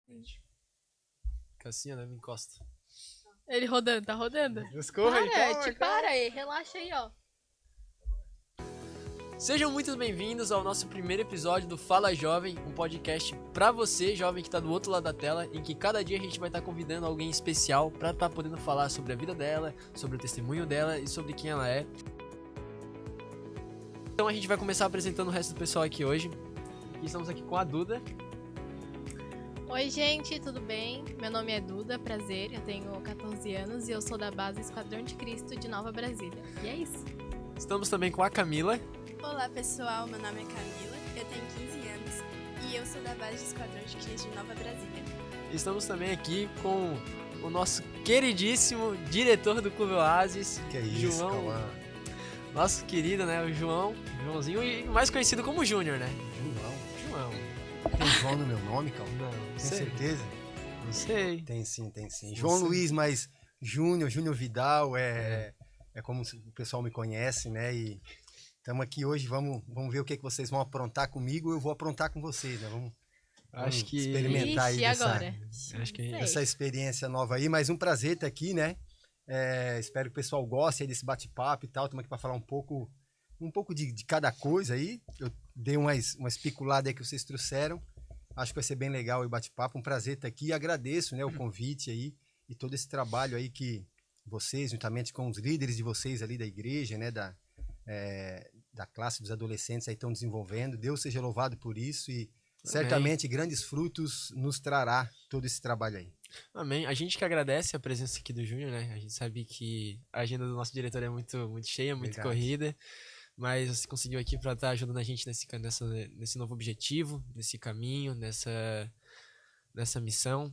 Fica assim, né? Me encosta. Ele rodando, tá rodando? Escorra aí, calma, calma. Para aí, relaxa aí, ó. Sejam muito bem-vindos ao nosso primeiro episódio do Fala Jovem, um podcast pra você, jovem que tá do outro lado da tela, em que cada dia a gente vai estar convidando alguém especial pra estar podendo falar sobre a vida dela, sobre o testemunho dela e sobre quem ela é. Então a gente vai começar apresentando o resto do pessoal aqui hoje. E estamos aqui com a Duda. Oi, gente, tudo bem? Meu nome é Duda, prazer. Eu tenho 14 anos e eu sou da base Esquadrão de Cristo de Nova Brasília. E é isso. Estamos também com a Camila. Olá pessoal, meu nome é Camila, eu tenho 15 anos e eu sou da base de Esquadrão de Cristo de Nova Brasília. Estamos também aqui com o nosso queridíssimo diretor do Clube Oasis, Que é isso, João. Cauã? Nosso querido, né? O Joãozinho, e mais conhecido como Júnior, né? João. João. Tem João no meu nome, Cauã? Não Tem sei. certeza? Não sei. Tem sim. Não João sei. Luiz, mas Júnior Vidal é como o pessoal me conhece, né? E estamos aqui hoje, vamos ver o que vocês vão aprontar comigo, eu vou aprontar com vocês, né? Vamos Acho que. experimentar aí Ixi, agora? Acho que. Sei. essa experiência nova aí, mas um prazer estar aqui, né? Espero que o pessoal goste aí desse bate-papo e tal. Estamos aqui para falar um pouco de cada coisa aí. Eu dei umas piculadas aí que vocês trouxeram. Acho que vai ser bem legal o bate-papo. Um prazer estar aqui. Agradeço, né, o convite aí e todo esse trabalho aí que vocês, juntamente com os líderes de vocês ali da igreja, né, da classe dos adolescentes aí estão desenvolvendo. Deus seja louvado por isso e certamente grandes frutos nos trará todo esse trabalho aí. Amém. A gente que agradece a presença aqui do Júnior, né? A gente sabe que a agenda do nosso diretor é muito, muito cheia, muito Verdade. corrida. Mas você conseguiu aqui para estar ajudando a gente nesse novo objetivo, nesse caminho, nessa missão.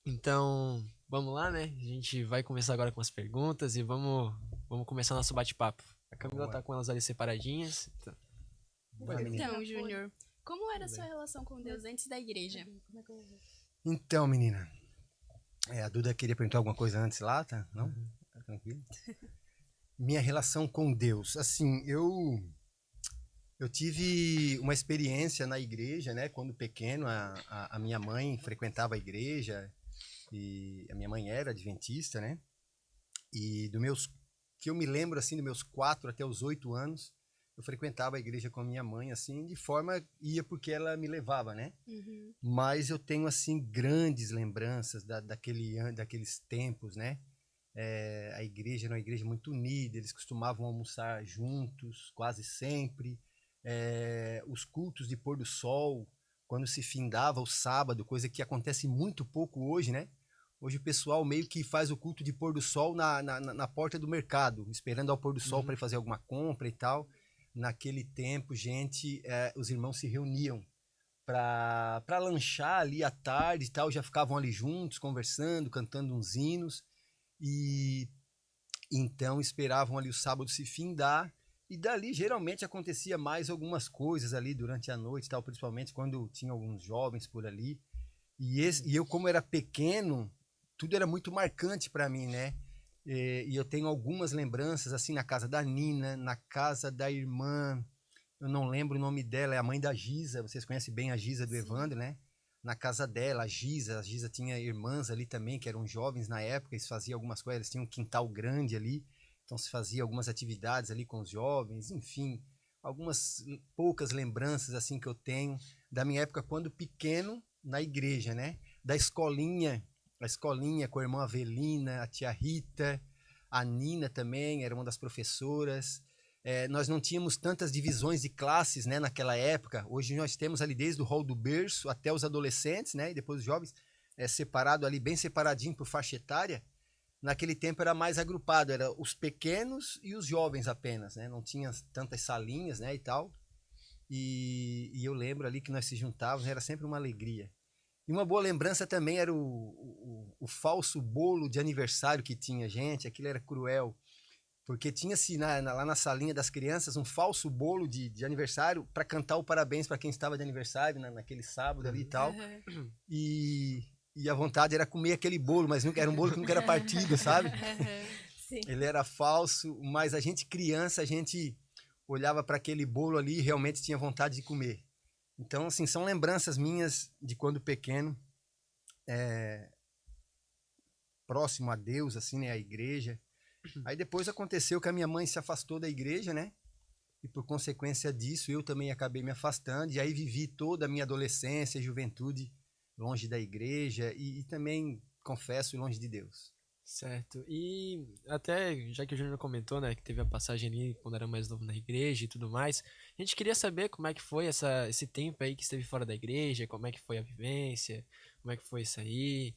Então, vamos lá, né? A gente vai começar agora com as perguntas e vamos começar nosso bate-papo. A Camila Boa. tá com elas ali separadinhas. Boa, menina. Então, Júnior, como era a sua relação com Deus antes da igreja? Então, menina, a Duda queria perguntar alguma coisa antes lá, tá? Não? Tá tranquilo? Minha relação com Deus, assim, eu tive uma experiência na igreja, né? Quando pequeno, a minha mãe frequentava a igreja e a minha mãe era adventista, né? E que eu me lembro, assim, dos meus 4 até os 8 anos, eu frequentava a igreja com a minha mãe, assim, de forma, ia porque ela me levava, né? Mas eu tenho, assim, grandes lembranças daqueles tempos, né? A igreja era uma igreja muito unida, eles costumavam almoçar juntos, quase sempre. Os cultos de pôr do sol, quando se findava o sábado, coisa que acontece muito pouco hoje, né? Hoje o pessoal meio que faz o culto de pôr do sol na porta do mercado, esperando ao pôr do sol para ir fazer alguma compra e tal. Naquele tempo, gente, os irmãos se reuniam para lanchar ali à tarde e tal, já ficavam ali juntos, conversando, cantando uns hinos. E então esperavam ali o sábado se findar e dali geralmente acontecia mais algumas coisas ali durante a noite, tal, principalmente quando tinha alguns jovens por ali. E eu, como era pequeno, tudo era muito marcante para mim, né? E eu tenho algumas lembranças assim na casa da Nina, na casa da irmã, eu não lembro o nome dela, é a mãe da Giza, vocês conhecem bem a Giza do Evandro, né? Na casa dela, a Giza tinha irmãs ali também, que eram jovens na época, eles faziam algumas coisas, eles tinham um quintal grande ali, então se fazia algumas atividades ali com os jovens, enfim, algumas poucas lembranças assim que eu tenho da minha época quando pequeno na igreja, né? Da escolinha, a escolinha com a irmã Avelina, a tia Rita, a Nina também, era uma das professoras. Nós não tínhamos tantas divisões de classes, né, naquela época. Hoje nós temos ali desde o hall do berço até os adolescentes, né, e depois os jovens, separado ali, bem separadinho por faixa etária. Naquele tempo era mais agrupado, era os pequenos e os jovens apenas, né, não tinha tantas salinhas, né, e tal. E eu lembro ali que nós se juntávamos, era sempre uma alegria. E uma boa lembrança também era o falso bolo de aniversário que tinha, gente, aquilo era cruel. Porque tinha-se lá na salinha das crianças um falso bolo de aniversário para cantar o parabéns para quem estava de aniversário naquele sábado ali e tal. E a vontade era comer aquele bolo, mas nunca, era um bolo que nunca era partido, sabe? Sim. Ele era falso, mas a gente criança, a gente olhava para aquele bolo ali e realmente tinha vontade de comer. Então, assim, são lembranças minhas de quando pequeno. próximo a Deus, assim, né, a igreja. Aí depois aconteceu que a minha mãe se afastou da igreja, né? E por consequência disso, eu também acabei me afastando. E aí vivi toda a minha adolescência e juventude longe da igreja e também, confesso, longe de Deus. Certo. E até, já que o Júnior comentou, né, que teve a passagem ali quando era mais novo na igreja e tudo mais, a gente queria saber como é que foi esse tempo aí que esteve fora da igreja, como é que foi a vivência, como é que foi isso aí.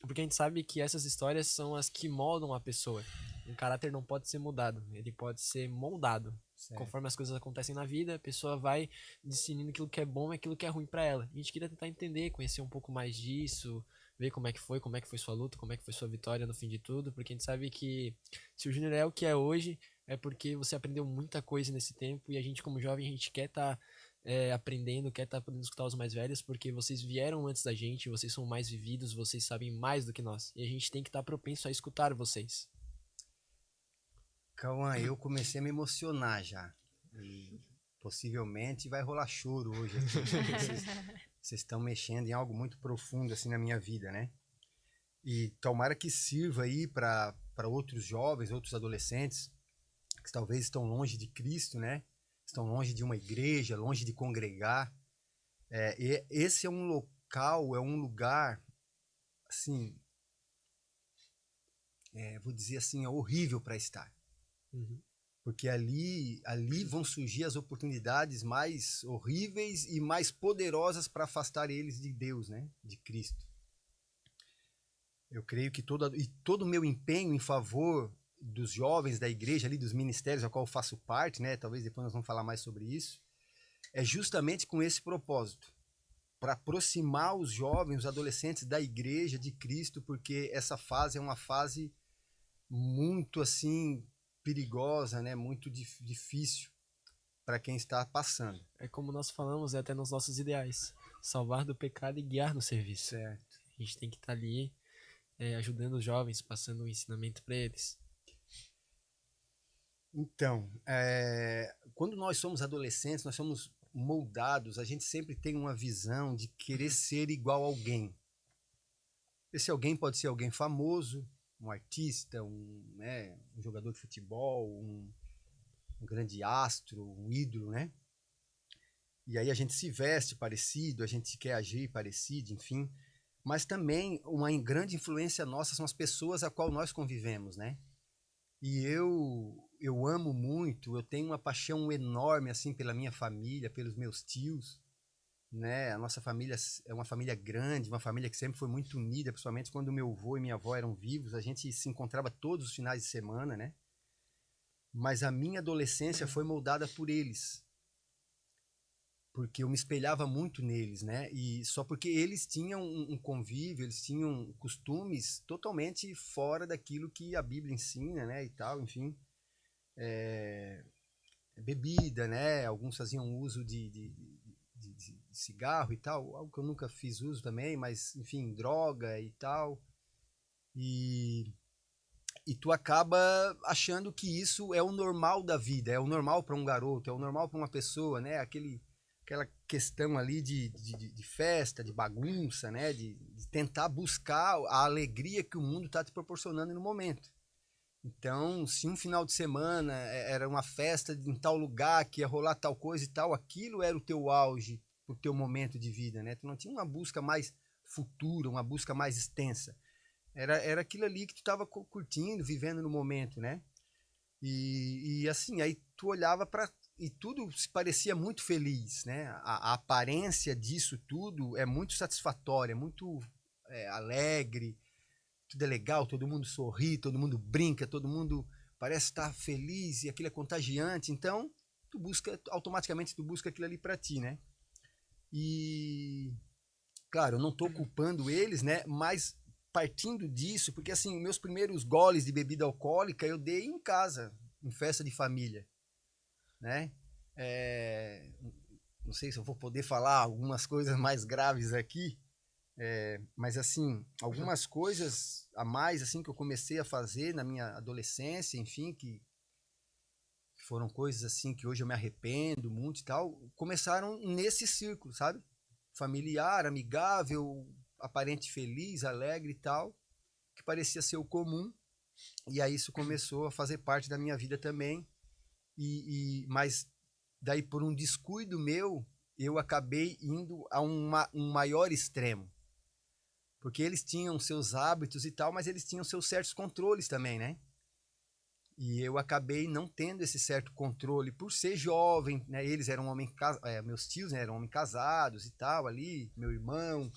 Porque a gente sabe que essas histórias são as que moldam a pessoa. Um caráter não pode ser mudado, ele pode ser moldado. Certo. Conforme as coisas acontecem na vida, a pessoa vai discernindo aquilo que é bom e aquilo que é ruim pra ela. E a gente queria tentar entender, conhecer um pouco mais disso, ver como é que foi sua luta, como é que foi sua vitória no fim de tudo, porque a gente sabe que se o Júnior é o que é hoje, é porque você aprendeu muita coisa nesse tempo e a gente como jovem, a gente quer estar aprendendo, quer estar podendo escutar os mais velhos, porque vocês vieram antes da gente, vocês são mais vividos, vocês sabem mais do que nós. E a gente tem que estar propenso a escutar vocês. Cauã, eu comecei a me emocionar já. E possivelmente vai rolar choro hoje aqui. Vocês estão mexendo em algo muito profundo assim na minha vida, né? E tomara que sirva aí para outros jovens, outros adolescentes que talvez estão longe de Cristo, né? Estão longe de uma igreja, longe de congregar. E esse é um local, é um lugar, assim, vou dizer assim, é horrível para estar. Uhum. Porque ali vão surgir as oportunidades mais horríveis e mais poderosas para afastar eles de Deus, né? De Cristo. Eu creio que todo o meu empenho em favor dos jovens da igreja, ali dos ministérios a qual eu faço parte, né? Talvez depois nós vamos falar mais sobre isso, é justamente com esse propósito, para aproximar os jovens, os adolescentes da igreja de Cristo, porque essa fase é uma fase muito assim perigosa, né? Muito difícil para quem está passando. É como nós falamos, é até nos nossos ideais. Salvar do pecado e guiar no serviço. Certo. A gente tem que estar ali ajudando os jovens, passando um ensinamento para eles. Então, quando nós somos adolescentes, nós somos moldados, a gente sempre tem uma visão de querer ser igual a alguém. Esse alguém pode ser alguém famoso, um artista, um jogador de futebol, um grande astro, um ídolo, né? E aí a gente se veste parecido, a gente quer agir parecido, enfim. Mas também uma grande influência nossa são as pessoas a qual nós convivemos, né? E eu amo muito, eu tenho uma paixão enorme assim pela minha família, pelos meus tios, né? A nossa família é uma família grande, uma família que sempre foi muito unida, principalmente quando meu avô e minha avó eram vivos, a gente se encontrava todos os finais de semana, né? Mas a minha adolescência foi moldada por eles, porque eu me espelhava muito neles, né? E só porque eles tinham um convívio, eles tinham costumes totalmente fora daquilo que a Bíblia ensina, né? E tal, enfim. Bebida, né? Alguns faziam uso de cigarro e tal, algo que eu nunca fiz uso também, mas, enfim, droga e tal. E tu acaba achando que isso é o normal da vida, é o normal para um garoto, é o normal para uma pessoa, né? Aquela questão ali de festa, de bagunça, né? De tentar buscar a alegria que o mundo está te proporcionando no momento. Então, se um final de semana era uma festa em tal lugar, que ia rolar tal coisa e tal, aquilo era o teu auge, o teu momento de vida, né? Tu não tinha uma busca mais futura, uma busca mais extensa. Era aquilo ali que tu estava curtindo, vivendo no momento, né? E assim, aí tu olhava para e tudo se parecia muito feliz, né? A aparência disso tudo é muito satisfatória, muito alegre, tudo é legal, todo mundo sorri, todo mundo brinca, todo mundo parece estar feliz e aquilo é contagiante. Então, automaticamente tu busca aquilo ali para ti, né? E claro, eu não estou culpando eles, né? Mas partindo disso, porque assim, meus primeiros goles de bebida alcoólica eu dei em casa, em festa de família, né? Não sei se eu vou poder falar algumas coisas mais graves aqui, mas assim, algumas coisas a mais assim que eu comecei a fazer na minha adolescência, enfim, que foram coisas assim que hoje eu me arrependo muito e tal, começaram nesse círculo, sabe? Familiar, amigável, aparente feliz, alegre e tal, que parecia ser o comum. E aí isso começou a fazer parte da minha vida também. Mas daí, por um descuido meu, eu acabei indo a um maior extremo. Porque eles tinham seus hábitos e tal, mas eles tinham seus certos controles também, né? E eu acabei não tendo esse certo controle por ser jovem, né? Eles eram meus tios, né, eram homens casados e tal ali, meu irmão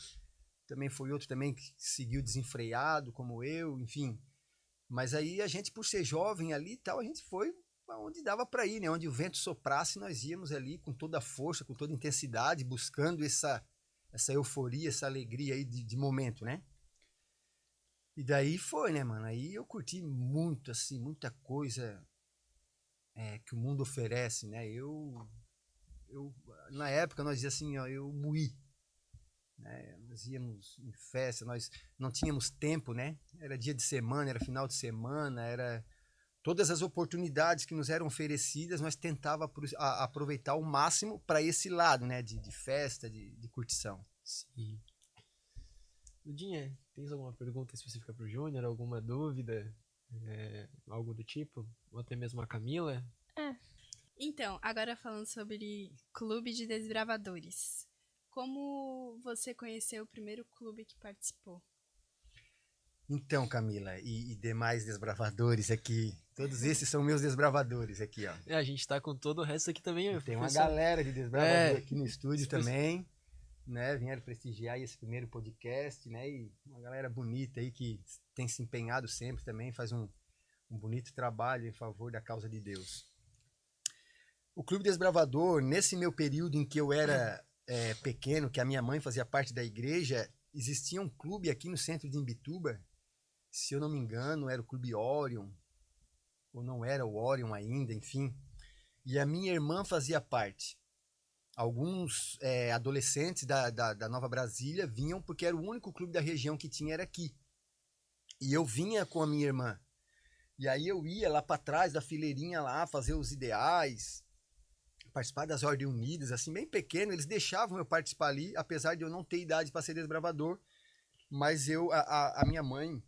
também foi outro também que seguiu desenfreado como eu, enfim. Mas aí a gente, por ser jovem ali e tal, a gente foi onde dava para ir, né? Onde o vento soprasse, nós íamos ali com toda a força, com toda a intensidade, buscando essa euforia, essa alegria aí de momento, né? E daí foi, né, mano? Aí eu curti muito, assim, muita coisa que o mundo oferece, né? Na época, nós dizíamos assim, ó, eu moí, né? Nós íamos em festa, nós não tínhamos tempo, né? Era dia de semana, era final de semana, era todas as oportunidades que nos eram oferecidas, nós tentava aproveitar o máximo para esse lado, né? De festa, de curtição. Sim. Dudinha, tens alguma pergunta específica pro Júnior? Alguma dúvida? Algo do tipo? Ou até mesmo a Camila? Então, agora falando sobre Clube de Desbravadores. Como você conheceu o primeiro clube que participou? Então, Camila, e demais desbravadores aqui, todos esses são meus desbravadores aqui, ó. A gente tá com todo o resto aqui também. Tem uma pessoal. galera de desbravador aqui no estúdio também, né? Vieram prestigiar esse primeiro podcast, né? E uma galera bonita aí que tem se empenhado sempre também, faz um bonito trabalho em favor da causa de Deus. O Clube Desbravador, nesse meu período em que eu era pequeno, que a minha mãe fazia parte da igreja, existia um clube aqui no centro de Imbituba, se eu não me engano, era o Clube Orion, ou não era o Orion ainda, enfim. E a minha irmã fazia parte. Alguns adolescentes da Nova Brasília vinham porque era o único clube da região que tinha, era aqui. E eu vinha com a minha irmã. E aí eu ia lá para trás da fileirinha lá, fazer os ideais, participar das Ordens Unidas, assim, bem pequeno. Eles deixavam eu participar ali, apesar de eu não ter idade para ser desbravador. Mas a minha mãe,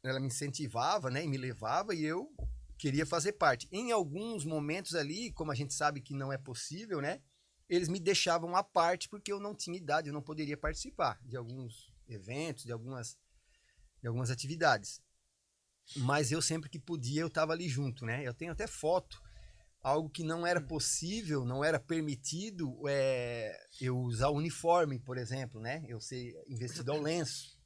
ela me incentivava, né, e me levava, e eu queria fazer parte. Em alguns momentos ali, como a gente sabe que não é possível, né, eles me deixavam à parte porque eu não tinha idade, eu não poderia participar de alguns eventos, de algumas atividades. Mas eu sempre que podia, eu estava ali junto, né? Eu tenho até foto, algo que não era possível, não era permitido, eu usar uniforme, por exemplo, né? Eu ser investido ao lenço.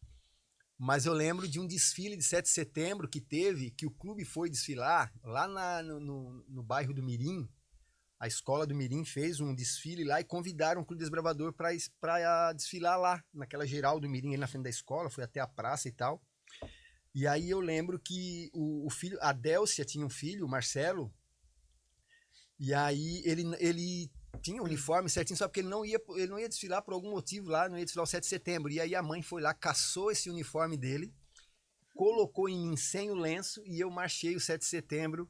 Mas eu lembro de um desfile de 7 de setembro que teve, que o clube foi desfilar lá no bairro do Mirim. A escola do Mirim fez um desfile lá e convidaram o Clube Desbravador para desfilar lá, naquela geral do Mirim, ali na frente da escola, foi até a praça e tal. E aí eu lembro que o filho, a Délcia tinha um filho, o Marcelo, e aí ele tinha o uniforme certinho, só porque ele não ia desfilar por algum motivo lá, não ia desfilar o 7 de setembro. E aí a mãe foi lá, caçou esse uniforme dele, colocou em mim sem o lenço, e eu marchei o 7 de setembro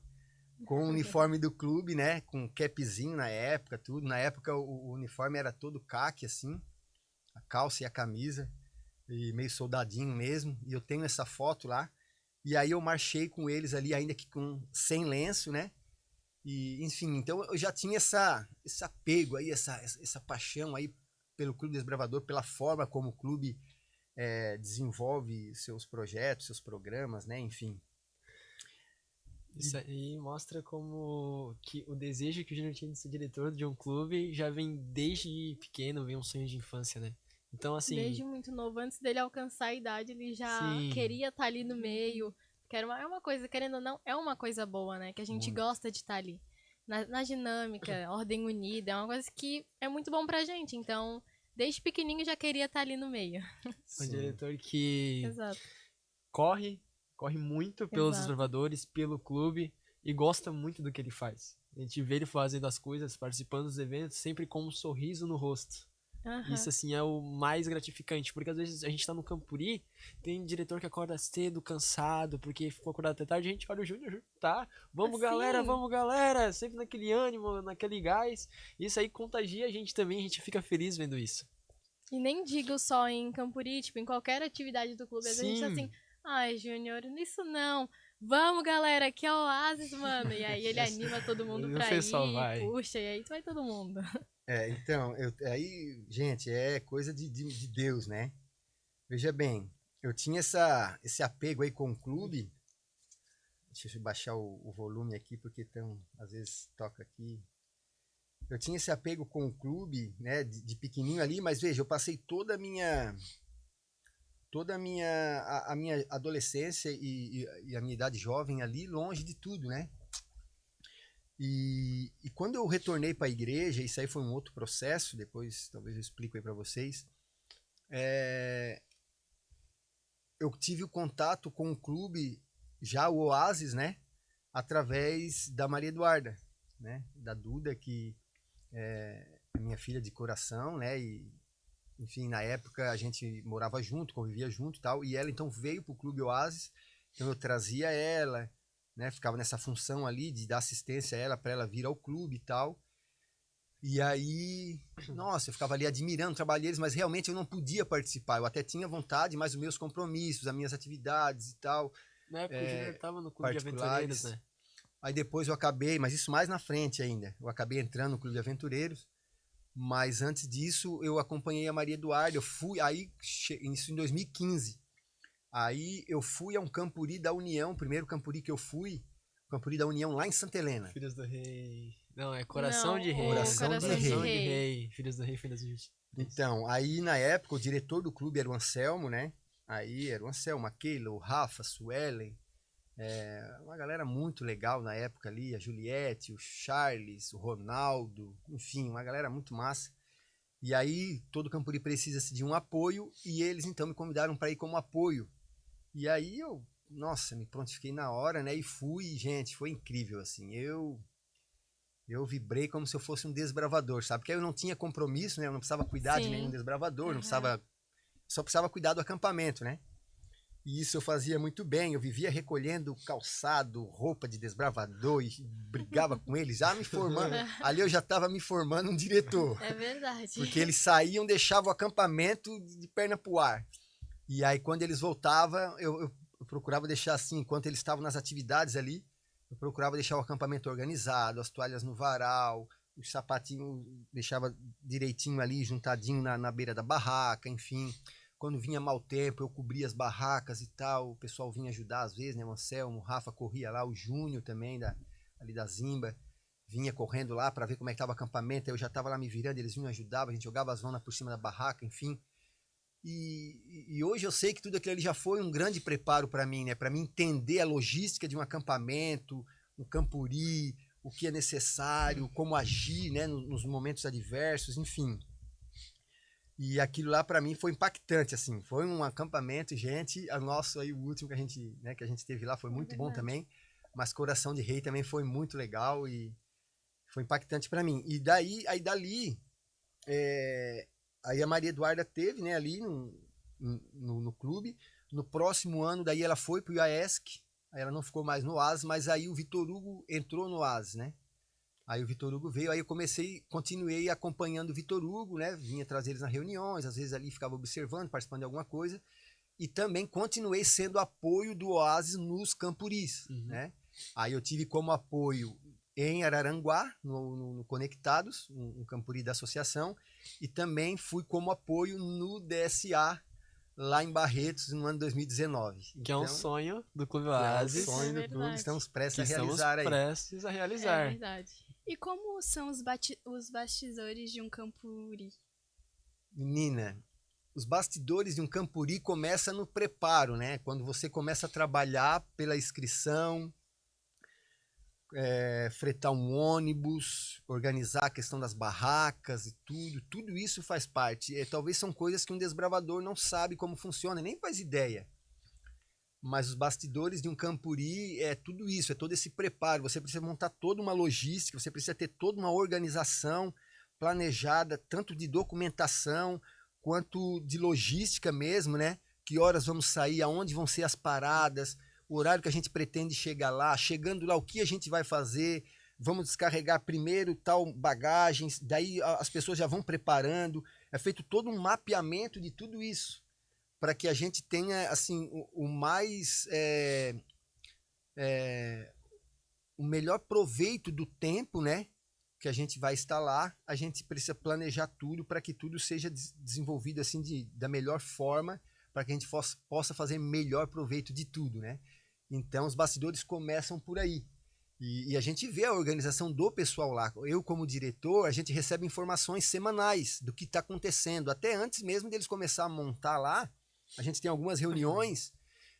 com o uniforme do clube, né? Com capzinho na época, tudo. Na época o uniforme era todo caque, assim, a calça e a camisa, e meio soldadinho mesmo. E eu tenho essa foto lá. E aí eu marchei com eles ali, ainda que sem lenço, né? E, enfim, então eu já tinha esse apego aí, essa paixão aí pelo Clube Desbravador, pela forma como o clube desenvolve seus projetos, seus programas, né? Enfim. Isso aí mostra como que o desejo que o Júnior tinha de ser diretor de um clube já vem desde pequeno, vem um sonho de infância, né? Então, assim... Desde muito novo, antes dele alcançar a idade, ele já Sim. queria estar ali no meio. Que é uma coisa, querendo ou não, é uma coisa boa, né? Que a gente gosta de estar ali. Na dinâmica, Ordem Unida, é uma coisa que é muito bom pra gente. Então, desde pequenininho já queria estar ali no meio. Um diretor que Exato. corre muito pelos Exato. desbravadores, pelo clube, e gosta muito do que ele faz. A gente vê ele fazendo as coisas, participando dos eventos, sempre com um sorriso no rosto. Aham. Isso, assim, é o mais gratificante, porque às vezes a gente tá no Campuri, tem diretor que acorda cedo, cansado, porque ficou acordado até tarde, a gente olha o Júnior, tá? Vamos galera, sempre naquele ânimo, naquele gás. Isso aí contagia a gente também, a gente fica feliz vendo isso. E nem digo só em Campuri, tipo, em qualquer atividade do clube. Às vezes a gente tá Sim. assim, ai, Júnior, nisso não. Vamos, galera, aqui é o Oasis, mano. E aí ele anima todo mundo O pra pessoal ir, vai. puxa, e aí tu vai todo mundo. Então, aí, gente, é coisa de Deus, né? Veja bem, eu tinha esse apego aí com o clube. Deixa eu baixar o volume aqui, porque às vezes toca aqui. Eu tinha esse apego com o clube, né, de pequenininho ali, mas veja, eu passei a minha adolescência e a minha idade jovem ali longe de tudo, né? E quando eu retornei para a igreja, isso aí foi um outro processo, depois talvez eu explico aí para vocês, eu tive o contato com o clube, já o Oasis, né? Através da Maria Eduarda, né? Da Duda, que é minha filha de coração, né? E, enfim, na época a gente morava junto, convivia junto e tal, e ela então veio para o Clube Oasis, então eu trazia ela, né? Ficava nessa função ali de dar assistência a ela, para ela vir ao clube e tal. E aí, nossa, eu ficava ali admirando o trabalho deles, mas realmente eu não podia participar. Eu até tinha vontade, mas os meus compromissos, as minhas atividades e tal, Na época o Júnior tava no clube de particulares. aventureiros, né? Aí depois eu acabei, mas isso mais na frente ainda. Eu acabei entrando no Clube de Aventureiros. Mas antes disso, eu acompanhei a Maria Eduarda. Eu fui, isso em 2015. Aí eu fui a um Campuri da União, o primeiro Campuri que eu fui, Campuri da União lá em Santa Helena. Filhos do Rei. Não, é Coração Não, de Rei. Coração de Coração Rei. de Rei. Filhos do Rei, Filhos do Justiça. Então, aí na época o diretor do clube era o Anselmo, né? Aí era o Anselmo, a Keila, o Rafa, a Suelen, uma galera muito legal na época ali, a Juliette, o Charles, o Ronaldo, enfim, uma galera muito massa. E aí todo Campuri precisa de um apoio e eles então me convidaram para ir como apoio. E aí nossa, me prontifiquei na hora, né? E fui, gente, foi incrível, assim. Eu vibrei como se eu fosse um desbravador, sabe? Porque aí eu não tinha compromisso, né? Eu não precisava cuidar de Sim. nenhum desbravador, não Uhum. precisava, só precisava cuidar do acampamento, né? E isso eu fazia muito bem. Eu vivia recolhendo calçado, roupa de desbravador e brigava com eles, já me formando. Ali eu já estava me formando um diretor. É verdade. Porque eles saíam, deixavam o acampamento de perna pro ar. E aí quando eles voltavam, eu procurava deixar assim, enquanto eles estavam nas atividades ali, eu procurava deixar o acampamento organizado, as toalhas no varal, os sapatinhos deixava direitinho ali, juntadinho na beira da barraca, enfim. Quando vinha mau tempo, eu cobria as barracas e tal, o pessoal vinha ajudar às vezes, né? O Anselmo, o Rafa corria lá, o Júnior também, ali da Zimba, vinha correndo lá para ver como é que estava o acampamento, eu já estava lá me virando, eles vinham ajudar, a gente jogava as lonas por cima da barraca, enfim. E hoje eu sei que tudo aquilo ali já foi um grande preparo para mim, né? Para mim entender a logística de um acampamento, um campuri, o que é necessário, como agir, né? Nos momentos adversos, enfim. E aquilo lá para mim foi impactante, assim. Foi um acampamento, gente. O nosso aí, o último que a gente teve lá foi muito bom também. Mas Coração de Rei também foi muito legal e foi impactante para mim. E dali, aí a Maria Eduarda teve, né, ali no clube. No próximo ano, daí ela foi pro IAESC. Aí ela não ficou mais no Oasis, mas aí o Vitor Hugo entrou no Oasis, né? Aí o Vitor Hugo veio, aí eu continuei acompanhando o Vitor Hugo, né? Vinha trazer eles nas reuniões, às vezes ali ficava observando, participando de alguma coisa. E também continuei sendo apoio do Oasis nos Campuris, né? Aí eu tive como apoio em Araranguá, no Conectados, um Campuri da associação, e também fui como apoio no DSA, lá em Barretos, no ano 2019. Que é um sonho do Clube É um Oasis. sonho do clube, verdade. estamos prestes Que a estamos realizar aí. prestes a realizar. É verdade. E como são os bastidores de um campuri? Menina, os bastidores de um campuri começam no preparo, né? Quando você começa a trabalhar pela inscrição, fretar um ônibus, organizar a questão das barracas e tudo isso faz parte. Talvez são coisas que um desbravador não sabe como funciona, nem faz ideia. Mas os bastidores de um campuri é tudo isso, é todo esse preparo. Você precisa montar toda uma logística, você precisa ter toda uma organização planejada, tanto de documentação quanto de logística mesmo, né? Que horas vamos sair, aonde vão ser as paradas, o horário que a gente pretende chegar lá, chegando lá, o que a gente vai fazer, vamos descarregar primeiro tal bagagens, daí as pessoas já vão preparando, é feito todo um mapeamento de tudo isso, para que a gente tenha assim o mais o melhor proveito do tempo, né? Que a gente vai estar lá. A gente precisa planejar tudo para que tudo seja desenvolvido assim da melhor forma, para que a gente possa fazer melhor proveito de tudo, né? Então os bastidores começam por aí. E a gente vê a organização do pessoal lá. Eu, como diretor, a gente recebe informações semanais do que está acontecendo. Até antes mesmo deles começar a montar lá, a gente tem algumas reuniões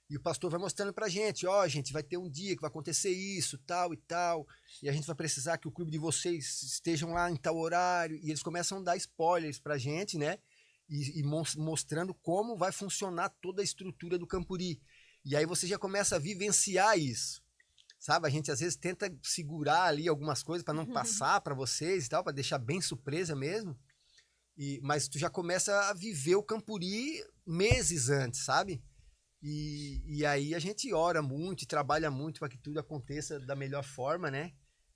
e o pastor vai mostrando pra gente, ó, gente, vai ter um dia que vai acontecer isso, tal e tal, e a gente vai precisar que o clube de vocês estejam lá em tal horário, e eles começam a dar spoilers pra gente, né, e mostrando como vai funcionar toda a estrutura do Campuri. E aí você já começa a vivenciar isso, sabe? A gente às vezes tenta segurar ali algumas coisas para não passar para vocês e tal, para deixar bem surpresa mesmo, mas tu já começa a viver o Campuri meses antes, sabe? E aí a gente ora muito e trabalha muito para que tudo aconteça da melhor forma, né?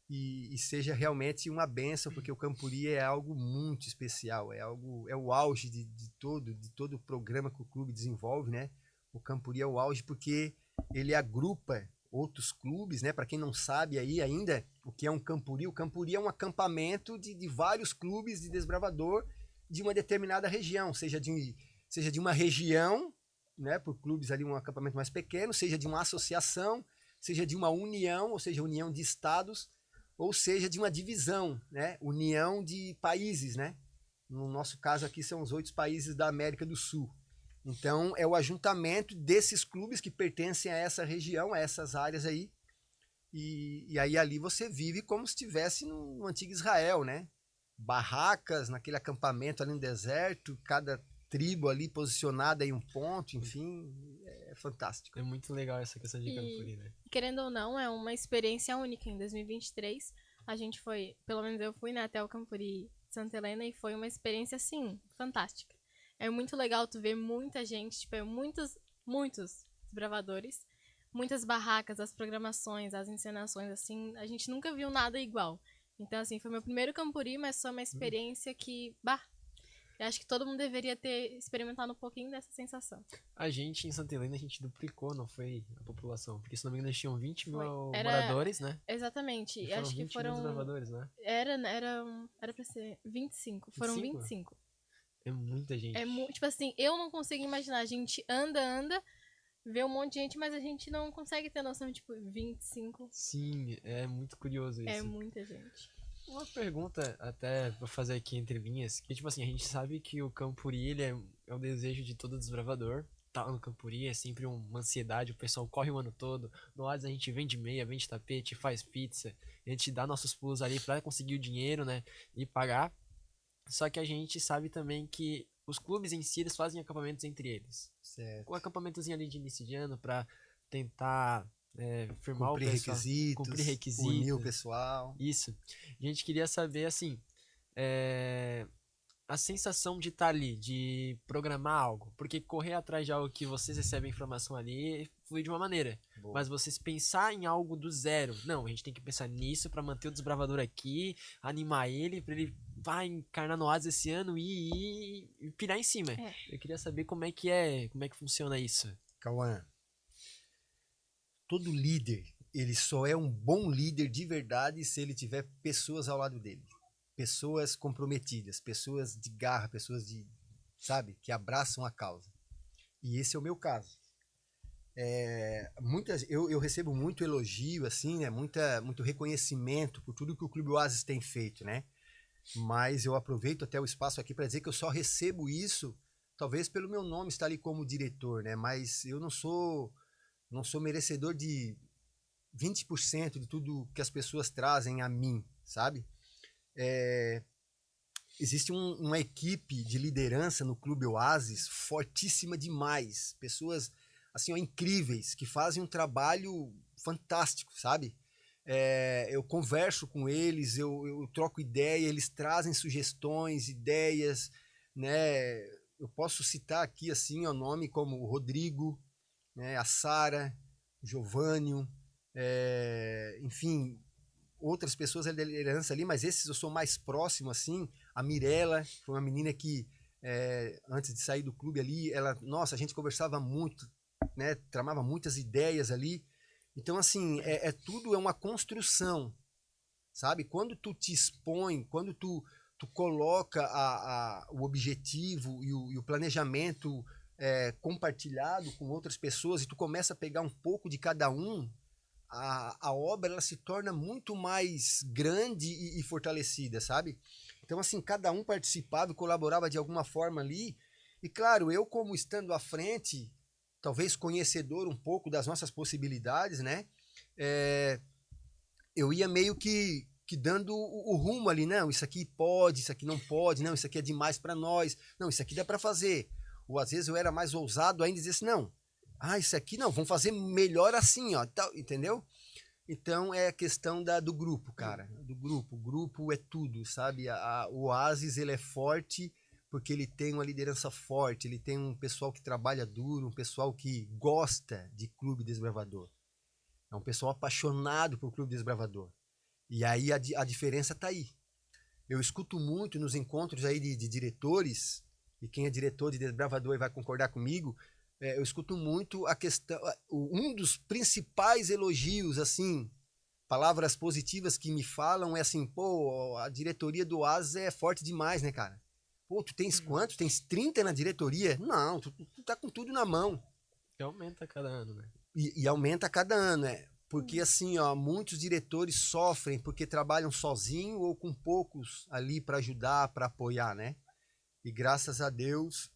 E seja realmente uma bênção, porque o Campuri é algo muito especial, é o auge de todo o programa que o clube desenvolve, né? O Campuri é o auge porque ele agrupa outros clubes, né? Para quem não sabe aí ainda o que é um Campuri, o Campuri é um acampamento de vários clubes de desbravador de uma determinada região, seja de uma região, né, por clubes ali, um acampamento mais pequeno, seja de uma associação, seja de uma união, ou seja, união de estados, ou seja de uma divisão, né, união de países, né? No nosso caso aqui são os 8 países da América do Sul. Então é o ajuntamento desses clubes que pertencem a essa região, a essas áreas aí, e aí ali você vive como se estivesse no antigo Israel, né? Barracas naquele acampamento ali no deserto, cada tribo ali posicionada em um ponto, enfim, é fantástico. É muito legal essa questão de Campuri, né? Querendo ou não, é uma experiência única. Em 2023, a gente foi, pelo menos eu fui, né, até o Campuri Santa Helena e foi uma experiência, assim, fantástica. É muito legal tu ver muita gente, tipo, muitos desbravadores, muitas barracas, as programações, as encenações, assim, a gente nunca viu nada igual. Então, assim, foi meu primeiro Campuri, mas foi uma experiência que, eu acho que todo mundo deveria ter experimentado um pouquinho dessa sensação. A gente, em Santa Helena, a gente duplicou, não foi a população? Porque, se não me engano, eles tinham 20 mil moradores, né? Exatamente. E foram Acho que 20 mil desbravadores, né? Era pra ser 25. Foram 25? 25. É muita gente. Tipo assim, eu não consigo imaginar. A gente anda, vê um monte de gente, mas a gente não consegue ter noção de, tipo, 25. Sim, é muito curioso isso. É muita gente. Uma pergunta até pra fazer aqui entre linhas, que tipo assim, a gente sabe que o Campuri, ele é o desejo de todo desbravador. Tá no Campuri é sempre uma ansiedade, o pessoal corre o ano todo. No Hades a gente vende meia, vende tapete, faz pizza, a gente dá nossos pulos ali pra conseguir o dinheiro, né, e pagar. Só que a gente sabe também que os clubes em si, eles fazem acampamentos entre eles. Certo. Um acampamentozinho ali de início de ano pra tentar firmar Cumprir o pessoal, cumprir requisitos, unir o pessoal. Isso. A gente queria saber, assim, a sensação de estar ali, de programar algo. Porque correr atrás de algo que vocês recebem informação ali flui de uma maneira. Boa. Mas vocês pensar em algo do zero. Não, a gente tem que pensar nisso pra manter o desbravador aqui, animar ele, pra ele vai encarnar no Hades esse ano e pirar em cima. Eu queria saber como é que funciona isso. Cauã, todo líder, ele só é um bom líder de verdade se ele tiver pessoas ao lado dele. Pessoas comprometidas, pessoas de garra, pessoas sabe, que abraçam a causa. E esse é o meu caso. Eu recebo muito elogio, assim, né, muito reconhecimento por tudo que o Clube Oasis tem feito, né? Mas eu aproveito até o espaço aqui para dizer que eu só recebo isso, talvez pelo meu nome estar ali como diretor, né? Mas eu não sou merecedor de 20% de tudo que as pessoas trazem a mim, sabe? Existe uma equipe de liderança no Clube Oasis fortíssima demais. Pessoas assim, ó, incríveis, que fazem um trabalho fantástico, sabe? Eu converso com eles, eu troco ideia, eles trazem sugestões, ideias, né? Eu posso citar aqui assim o nome como o Rodrigo, né? A Sara, o Giovânio, enfim, outras pessoas da liderança ali, mas esses eu sou mais próximo, assim. A Mirella foi uma menina que antes de sair do clube ali, nossa, a gente conversava muito, né? Tramava muitas ideias ali. Então, assim, tudo é uma construção, sabe? Quando tu te expõe, quando tu coloca o objetivo e o planejamento compartilhado com outras pessoas e tu começa a pegar um pouco de cada um, a obra ela se torna muito mais grande e fortalecida, sabe? Então, assim, cada um participava e colaborava de alguma forma ali. E, claro, eu como estando à frente, talvez conhecedor um pouco das nossas possibilidades, né? Eu ia meio que dando o rumo ali, não, isso aqui pode, isso aqui não pode, não, isso aqui é demais para nós, não, isso aqui dá para fazer. Ou às vezes eu era mais ousado ainda e dizia assim, não, isso aqui não, vamos fazer melhor assim, ó, tal, entendeu? Então é a questão do grupo, cara, do grupo. O grupo é tudo, sabe? O Oasis, ele é forte porque ele tem uma liderança forte, ele tem um pessoal que trabalha duro, um pessoal que gosta de Clube Desbravador. É um pessoal apaixonado por Clube Desbravador. E aí a diferença tá aí. Eu escuto muito nos encontros aí de diretores, e quem é diretor de Desbravador vai concordar comigo, eu escuto muito a questão, um dos principais elogios, assim, palavras positivas que me falam é assim, pô, a diretoria do Oasis é forte demais, né, cara? Pô, tu tens quantos? Tens 30 na diretoria? Não, tu tá com tudo na mão. E aumenta a cada ano, né? E aumenta a cada ano, né? Porque assim, ó, muitos diretores sofrem porque trabalham sozinho ou com poucos ali para ajudar, para apoiar, né? E graças a Deus,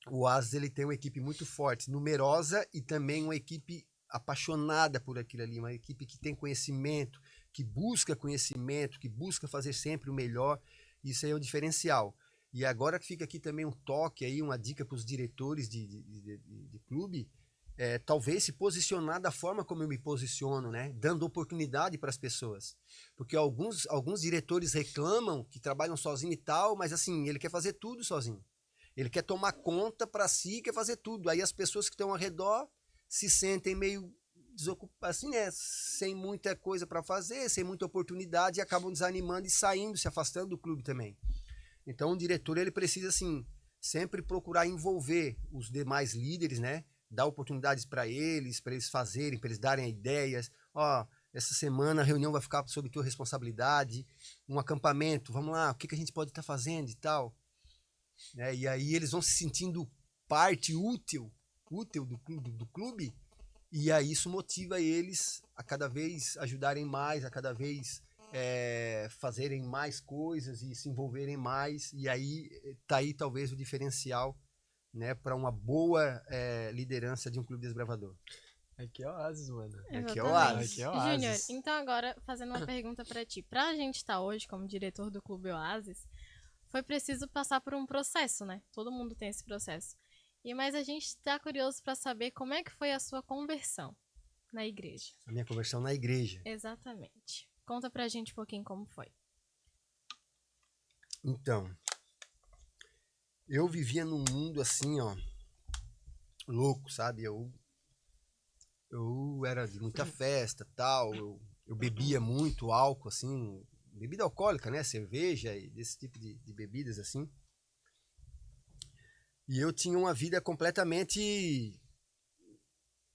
o Oasis ele tem uma equipe muito forte, numerosa e também uma equipe apaixonada por aquilo ali, uma equipe que tem conhecimento, que busca conhecimento, que busca fazer sempre o melhor. Isso aí é o diferencial. E agora que fica aqui também um toque aí, uma dica para os diretores de clube, talvez se posicionar da forma como eu me posiciono, né? Dando oportunidade para as pessoas. Porque alguns diretores reclamam que trabalham sozinho e tal, mas assim, ele quer fazer tudo sozinho. Ele quer tomar conta para si, quer fazer tudo. Aí as pessoas que estão ao redor se sentem meio desocupadas, assim, né? Sem muita coisa para fazer, sem muita oportunidade, e acabam desanimando e saindo, se afastando do clube também. Então o diretor ele precisa assim sempre procurar envolver os demais líderes, né? Dar oportunidades para eles fazerem, para eles darem ideias. Ó, essa semana a reunião vai ficar sob tua responsabilidade, um acampamento, vamos lá, o que a gente pode estar fazendo e tal. E aí eles vão se sentindo parte útil do clube, e aí isso motiva eles a cada vez ajudarem mais, a cada vez fazerem mais coisas e se envolverem mais, e aí tá aí talvez o diferencial, né, para uma boa liderança de um clube desbravador. Aqui é o Oasis, mano. Aqui é o Oasis. Aqui é o Júnior, Oasis. então agora fazendo uma pergunta pra ti. Pra gente estar hoje como diretor do Clube Oasis, foi preciso passar por um processo, né? Todo mundo tem esse processo. Mas a gente tá curioso pra saber como é que foi a sua conversão na igreja. A minha conversão na igreja. Exatamente. Conta pra gente um pouquinho como foi. Então, eu vivia num mundo assim, ó, louco, sabe? Eu era de muita festa, tal, eu bebia muito álcool, assim, bebida alcoólica, né? Cerveja e desse tipo de bebidas, assim. E eu tinha uma vida completamente...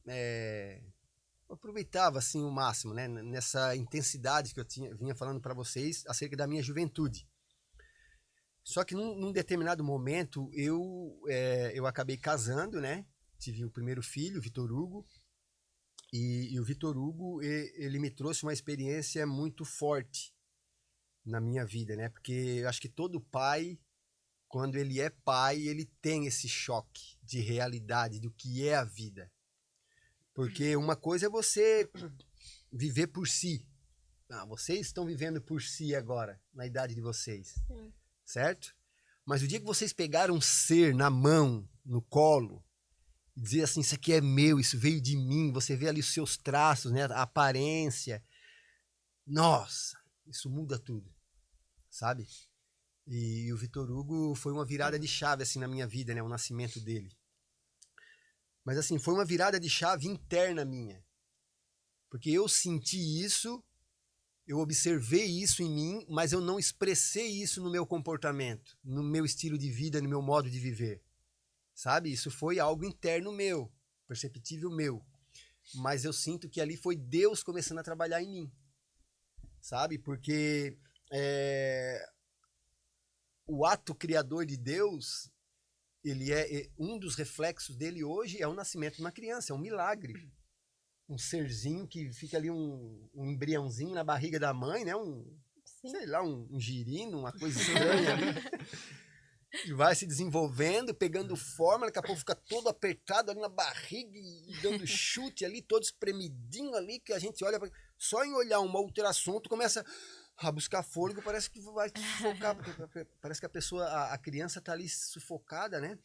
eu aproveitava, assim, o máximo, né? Nessa intensidade que eu vinha falando para vocês acerca da minha juventude. Só que num determinado momento, eu acabei casando, né? Tive o primeiro filho, Vitor Hugo. E o Vitor Hugo, ele me trouxe uma experiência muito forte na minha vida, né? Porque eu acho que todo pai, quando ele é pai, ele tem esse choque de realidade do que é a vida. Porque uma coisa é você viver por si. Vocês estão vivendo por si agora, na idade de vocês. Sim. Certo? Mas o dia que vocês pegaram um ser na mão, no colo, e dizer assim, isso aqui é meu, isso veio de mim, você vê ali os seus traços, né, a aparência. Nossa, isso muda tudo, sabe? E o Vitor Hugo foi uma virada de chave assim na minha vida, né, o nascimento dele. Mas assim, foi uma virada de chave interna minha. Porque eu senti isso eu observei isso em mim, mas eu não expressei isso no meu comportamento, no meu estilo de vida, no meu modo de viver. Sabe? Isso foi algo interno meu, perceptível meu. Mas eu sinto que ali foi Deus começando a trabalhar em mim. Sabe? Porque o ato criador de Deus, ele um dos reflexos dele hoje é o nascimento de uma criança, é um milagre. Um serzinho que fica ali, um embriãozinho na barriga da mãe, né? Sei lá, um girino, uma coisa estranha ali. E vai se desenvolvendo, pegando forma, daqui a pouco fica todo apertado ali na barriga e dando chute ali, todo espremidinho ali, que a gente olha, só em olhar uma ultrassom, tu começa a buscar fôlego, parece que vai te sufocar, porque parece que a pessoa, a criança tá ali sufocada, né?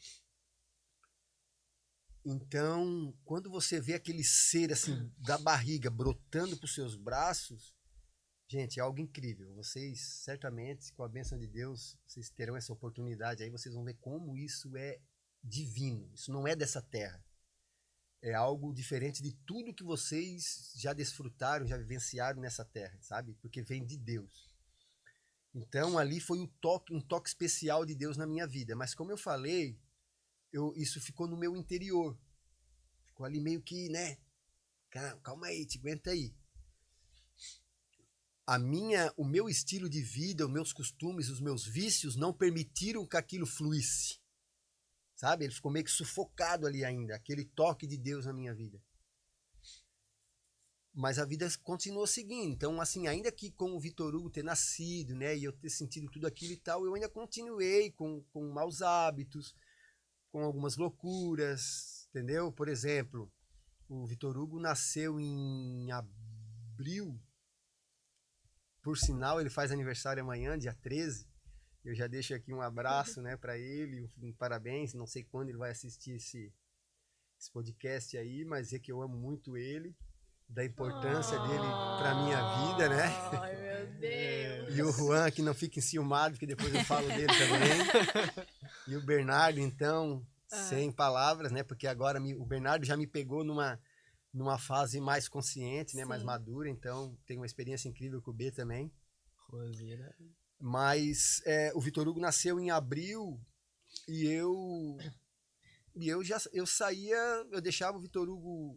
Então, quando você vê aquele ser assim, da barriga, brotando para os seus braços, gente, é algo incrível. Vocês, certamente, com a bênção de Deus, vocês terão essa oportunidade aí, vocês vão ver como isso é divino. Isso não é dessa terra. É algo diferente de tudo que vocês já desfrutaram, já vivenciaram nessa terra, sabe? Porque vem de Deus. Então, ali foi um toque especial de Deus na minha vida. Mas, como eu falei, isso ficou no meu interior. Ficou ali meio que, né? Calma aí, te aguenta aí. O meu estilo de vida, os meus costumes, os meus vícios não permitiram que aquilo fluísse. Sabe? Ele ficou meio que sufocado ali ainda, aquele toque de Deus na minha vida. Mas a vida continuou seguindo. Então, assim, ainda que com o Vitor Hugo ter nascido, né, e eu ter sentido tudo aquilo e tal, eu ainda continuei com maus hábitos, com algumas loucuras, entendeu? Por exemplo, o Vitor Hugo nasceu em abril. Por sinal, ele faz aniversário amanhã, dia 13. Eu já deixo aqui um abraço, né, para ele, um parabéns. Não sei quando ele vai assistir esse podcast aí, mas é que eu amo muito ele, da importância dele para minha vida, né? Ai, meu Deus. E o Juan, que não fica enciumado, que depois eu falo dele também. E o Bernardo, então, sem palavras, né? Porque agora o Bernardo já me pegou numa fase mais consciente, né? Mais madura, então tem uma experiência incrível com o B também. Rosina. Mas o Vitor Hugo nasceu em abril e eu deixava o Vitor Hugo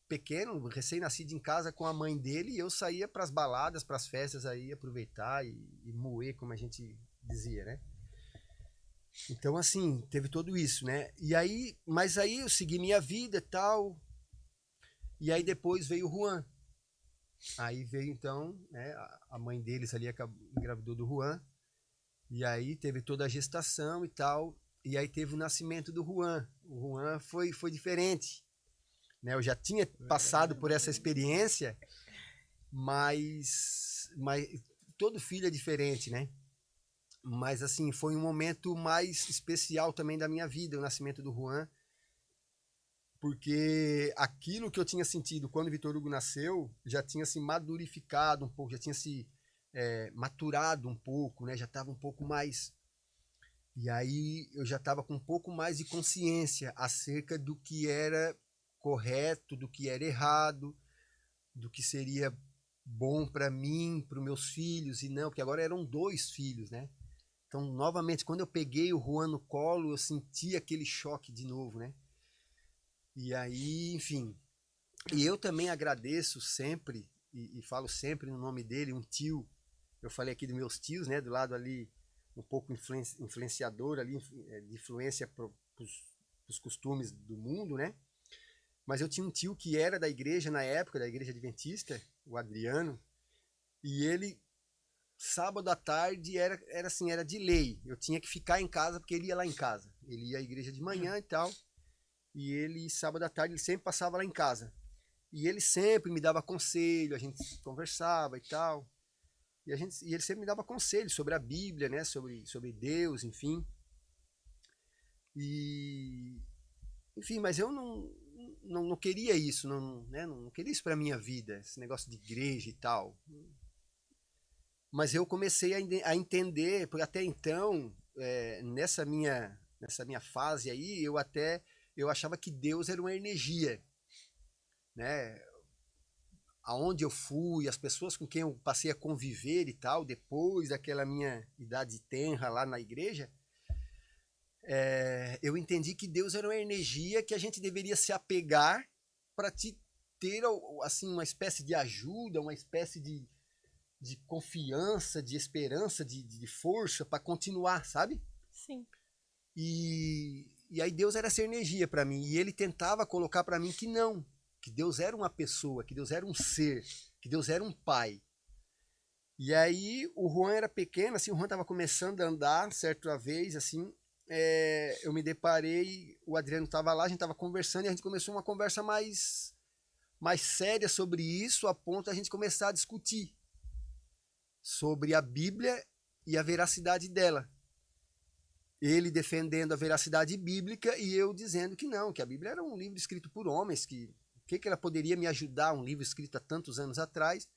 pequeno, recém-nascido em casa com a mãe dele, e eu saía para as baladas, para as festas aí, aproveitar e moer, como a gente dizia, né? Então, assim, teve tudo isso, né? Mas aí eu segui minha vida e tal, e aí depois veio o Juan. Aí veio, então, né, a mãe deles ali engravidou do Juan, e aí teve toda a gestação e tal, e aí teve o nascimento do Juan. O Juan foi diferente, né? Eu já tinha passado por essa experiência, mas todo filho é diferente, né? Mas, assim, foi um momento mais especial também da minha vida, o nascimento do Juan, porque aquilo que eu tinha sentido quando o Vitor Hugo nasceu já tinha se madurificado um pouco, já tinha se maturado um pouco, né? Já estava um pouco mais... E aí eu já estava com um pouco mais de consciência acerca do que era correto, do que era errado, do que seria bom para mim, para os meus filhos, e não, porque agora eram 2 filhos, né? Então, novamente, quando eu peguei o Juan no colo, eu senti aquele choque de novo, né? E aí, enfim. E eu também agradeço sempre, e falo sempre no nome dele, um tio. Eu falei aqui dos meus tios, né? Do lado ali, um pouco influenciador ali, de influência para os costumes do mundo, né? Mas eu tinha um tio que era da igreja na época, da igreja adventista, o Adriano, e ele, sábado à tarde, era assim, era de lei. Eu tinha que ficar em casa porque ele ia lá em casa. Ele ia à igreja de manhã e tal, e ele, sábado à tarde, ele sempre passava lá em casa. E ele sempre me dava conselho, a gente conversava e tal. E ele sempre me dava conselhos sobre a Bíblia, né? Sobre Deus, enfim. Enfim, mas eu não queria isso, né? Não queria isso para minha vida, esse negócio de igreja e tal. Mas eu comecei a entender, porque até então, nessa minha fase aí, eu achava que Deus era uma energia, né? aonde eu fui, as pessoas com quem eu passei a conviver e tal, depois daquela minha idade tenra lá na igreja, eu entendi que Deus era uma energia que a gente deveria se apegar para ter assim, uma espécie de ajuda, uma espécie de confiança, de esperança, de força para continuar, sabe? Sim. E aí Deus era essa energia para mim, e ele tentava colocar para mim que não, que Deus era uma pessoa, que Deus era um ser, que Deus era um pai. E aí o Juan era pequeno, assim, o Juan estava começando a andar, certa vez, assim, eu me deparei, o Adriano estava lá, a gente estava conversando, e a gente começou uma conversa mais séria sobre isso, a ponto de a gente começar a discutir sobre a Bíblia e a veracidade dela. Ele defendendo a veracidade bíblica e eu dizendo que não, que a Bíblia era um livro escrito por homens, que o que ela poderia me ajudar, um livro escrito há tantos anos atrás,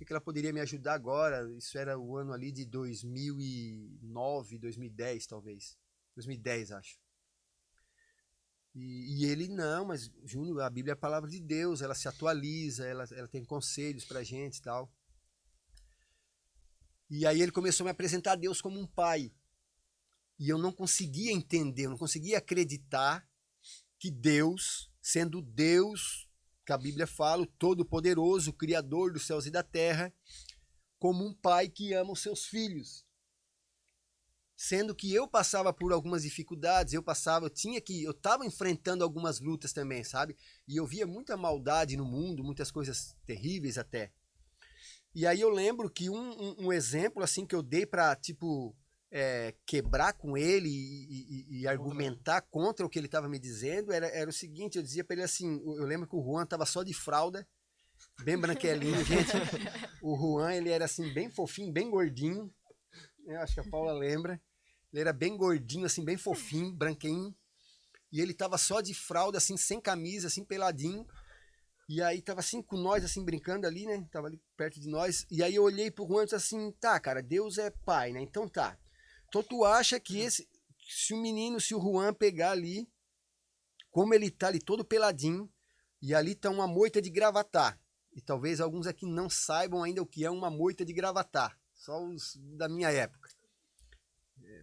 o que ela poderia me ajudar agora, isso era o ano ali de 2009, 2010 talvez, 2010 acho. E ele, não, mas Júnior, a Bíblia é a palavra de Deus, ela se atualiza, ela tem conselhos pra gente e tal. E aí ele começou a me apresentar a Deus como um pai. E eu não conseguia entender, eu não conseguia acreditar que Deus, sendo Deus, que a Bíblia fala, o Todo-Poderoso, o Criador dos céus e da terra, como um pai que ama os seus filhos. Sendo que eu passava por algumas dificuldades, eu estava enfrentando algumas lutas também, sabe? E eu via muita maldade no mundo, muitas coisas terríveis até. E aí eu lembro que um exemplo assim que eu dei para tipo quebrar com ele e argumentar contra o que ele estava me dizendo era o seguinte, eu dizia para ele assim, eu lembro que o Juan estava só de fralda, bem branquelinho, gente. O Juan, ele era assim bem fofinho, bem gordinho, eu acho que a Paula lembra. Ele era bem gordinho, assim, bem fofinho, branquinho. E ele tava só de fralda, assim, sem camisa, assim, peladinho. E aí tava assim com nós, assim, brincando ali, né? Tava ali perto de nós. E aí eu olhei pro Juan e disse assim, tá, cara, Deus é pai, né? Então tá. Então tu acha que se o Juan pegar ali, como ele tá ali todo peladinho, e ali tá uma moita de gravatar. E talvez alguns aqui não saibam ainda o que é uma moita de gravatar. Só os da minha época.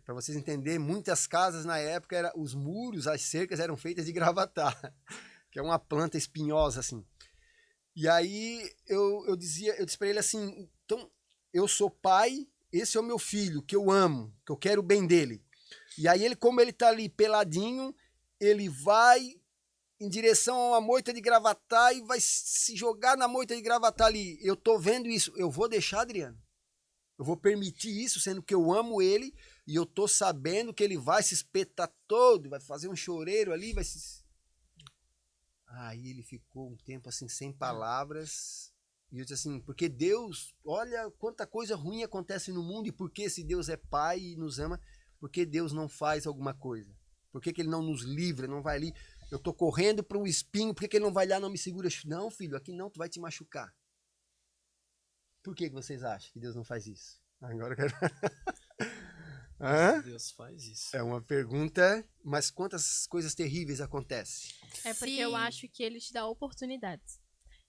Para vocês entenderem, muitas casas na época, os muros, as cercas eram feitas de gravatar, que é uma planta espinhosa assim. E aí eu disse para ele assim, então eu sou pai, esse é o meu filho, que eu amo, que eu quero o bem dele. E aí ele, como ele tá ali peladinho, ele vai em direção a uma moita de gravatar e vai se jogar na moita de gravatar ali. Eu tô vendo isso, eu vou deixar, Adriano? Eu vou permitir isso, sendo que eu amo ele e eu tô sabendo que ele vai se espetar todo, vai fazer um choreiro ali, vai se... Aí ele ficou um tempo assim, sem palavras. E eu disse assim, porque Deus, olha quanta coisa ruim acontece no mundo e por que se Deus é pai e nos ama, por que Deus não faz alguma coisa? Por que ele não nos livra, não vai ali? Eu tô correndo para um espinho, por que ele não vai lá, não me segura? Não, filho, aqui não, tu vai te machucar. Por que vocês acham que Deus não faz isso? Agora eu quero... Hã? Deus faz isso. É uma pergunta, mas quantas coisas terríveis acontecem? É porque eu acho que ele te dá oportunidades.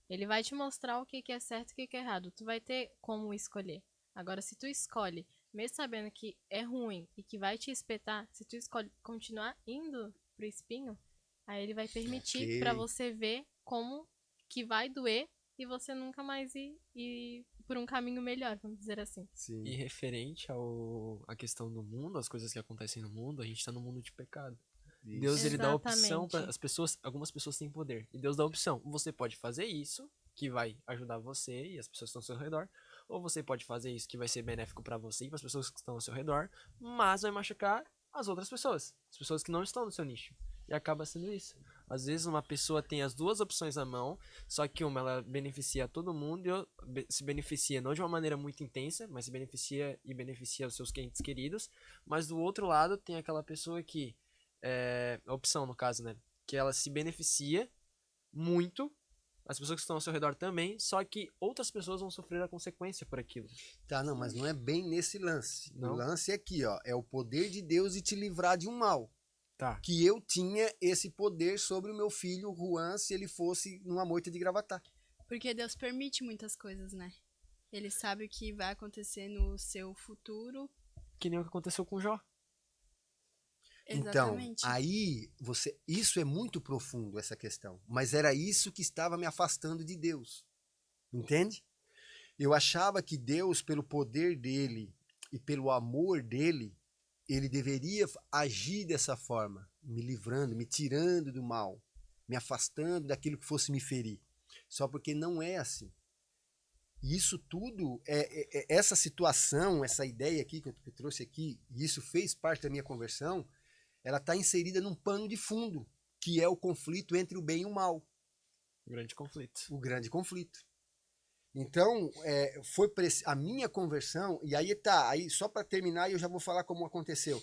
Ele vai te mostrar o que é certo e o que é errado. Tu vai ter como escolher. Agora, se tu escolhe, mesmo sabendo que é ruim e que vai te espetar, se tu escolhe continuar indo pro espinho, aí ele vai permitir pra você ver como que vai doer e você nunca mais ir por um caminho melhor, vamos dizer assim. Sim. E referente à questão do mundo, as coisas que acontecem no mundo, a gente tá no mundo de pecado. Isso. Deus, ele dá opção Exatamente. para as pessoas, algumas pessoas têm poder. E Deus dá opção. Você pode fazer isso, que vai ajudar você e as pessoas que estão ao seu redor, ou você pode fazer isso que vai ser benéfico para você e para as pessoas que estão ao seu redor, mas vai machucar as outras pessoas, as pessoas que não estão no seu nicho. E acaba sendo isso. Às vezes uma pessoa tem as duas opções na mão, só que uma ela beneficia todo mundo e se beneficia não de uma maneira muito intensa, mas se beneficia e beneficia os seus entes queridos. Mas do outro lado tem aquela pessoa que, a opção no caso, né, que ela se beneficia muito, as pessoas que estão ao seu redor também, só que outras pessoas vão sofrer a consequência por aquilo. Tá, não, mas não é bem nesse lance. Não? O lance é aqui, ó, é o poder de Deus de te livrar de um mal. Tá. Que eu tinha esse poder sobre o meu filho, Juan, se ele fosse numa moita de gravatar. Porque Deus permite muitas coisas, né? Ele sabe o que vai acontecer no seu futuro. Que nem o que aconteceu com o Jó. Então, Exatamente. aí isso é muito profundo, essa questão. Mas era isso que estava me afastando de Deus. Entende? Eu achava que Deus, pelo poder dele e pelo amor dele, ele deveria agir dessa forma, me livrando, me tirando do mal, me afastando daquilo que fosse me ferir. Só porque não é assim. E isso tudo, essa situação, essa ideia aqui que eu trouxe aqui, e isso fez parte da minha conversão, ela está inserida num pano de fundo, que é o conflito entre o bem e o mal. Grande conflito. O grande conflito. Então, foi a minha conversão, e aí tá, aí só para terminar eu já vou falar como aconteceu.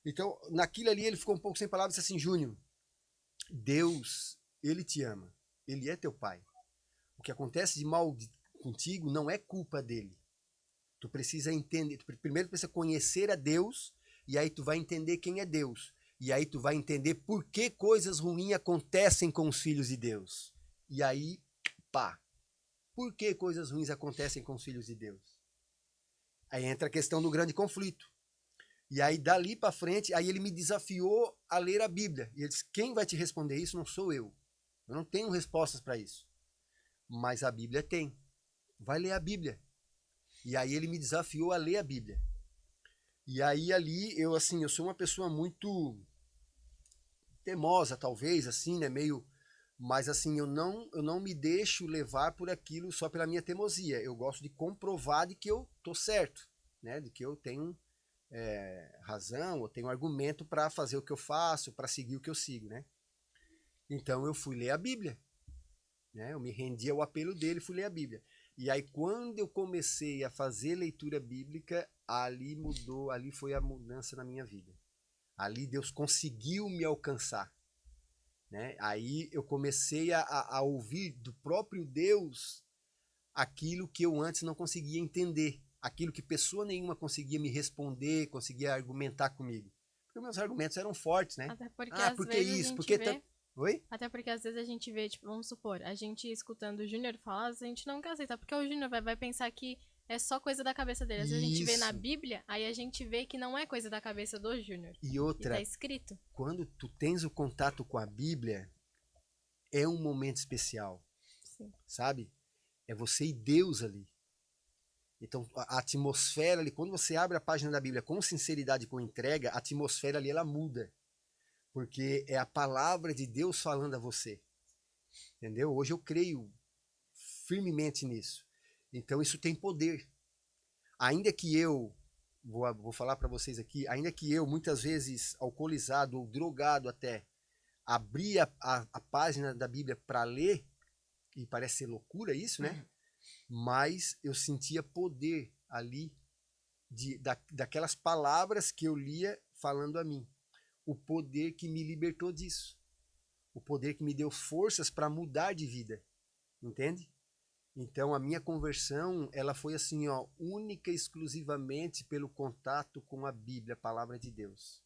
Então, naquilo ali ele ficou um pouco sem palavras e disse assim, Júnior, Deus, ele te ama, ele é teu pai. O que acontece de mal contigo não é culpa dele. Tu precisa entender, primeiro tu precisa conhecer a Deus, e aí tu vai entender quem é Deus. E aí tu vai entender por que coisas ruins acontecem com os filhos de Deus. E aí, pá, por que coisas ruins acontecem com os filhos de Deus? Aí entra a questão do grande conflito. E aí, dali para frente, aí ele me desafiou a ler a Bíblia. E ele disse, quem vai te responder isso não sou eu. Eu não tenho respostas para isso. Mas a Bíblia tem. Vai ler a Bíblia. E aí ele me desafiou a ler a Bíblia. E aí ali, eu sou uma pessoa muito teimosa, talvez, assim, né? Meio... Mas assim, eu não me deixo levar por aquilo só pela minha teimosia. Eu gosto de comprovar de que eu tô certo, né? De que eu tenho razão, eu tenho argumento para fazer o que eu faço, para seguir o que eu sigo, né? Então eu fui ler a Bíblia, né? Eu me rendi ao apelo dele, fui ler a Bíblia. E aí quando eu comecei a fazer leitura bíblica, ali mudou, ali foi a mudança na minha vida. Ali Deus conseguiu me alcançar. Né? Aí eu comecei a ouvir do próprio Deus aquilo que eu antes não conseguia entender, aquilo que pessoa nenhuma conseguia me responder, conseguia argumentar comigo. Porque meus argumentos eram fortes, né? Até porque às porque vezes isso, a gente porque vê... Oi? Até porque às vezes a gente vê, tipo, vamos supor, a gente escutando o Júnior falar, a gente não quer aceitar, porque o Júnior vai pensar que é só coisa da cabeça dele. Às vezes a gente vê na Isso. Bíblia, aí a gente vê que não é coisa da cabeça do Júnior. E E outra, tá escrito. quando tu tens o contato com a Bíblia, é um momento especial, Sim. sabe? É você e Deus ali. Então, a atmosfera ali, quando você abre a página da Bíblia com sinceridade, com entrega, a atmosfera ali, ela muda. Porque é a palavra de Deus falando a você. Entendeu? Hoje eu creio firmemente nisso. Então, isso tem poder. Ainda que eu, vou falar para vocês aqui, ainda que eu, muitas vezes, alcoolizado ou drogado até, abria a página da Bíblia para ler, e parece ser loucura isso, né? Mas eu sentia poder ali daquelas palavras que eu lia falando a mim. O poder que me libertou disso. O poder que me deu forças para mudar de vida. Entende? Então a minha conversão, ela foi assim, ó, única e exclusivamente pelo contato com a Bíblia, a palavra de Deus.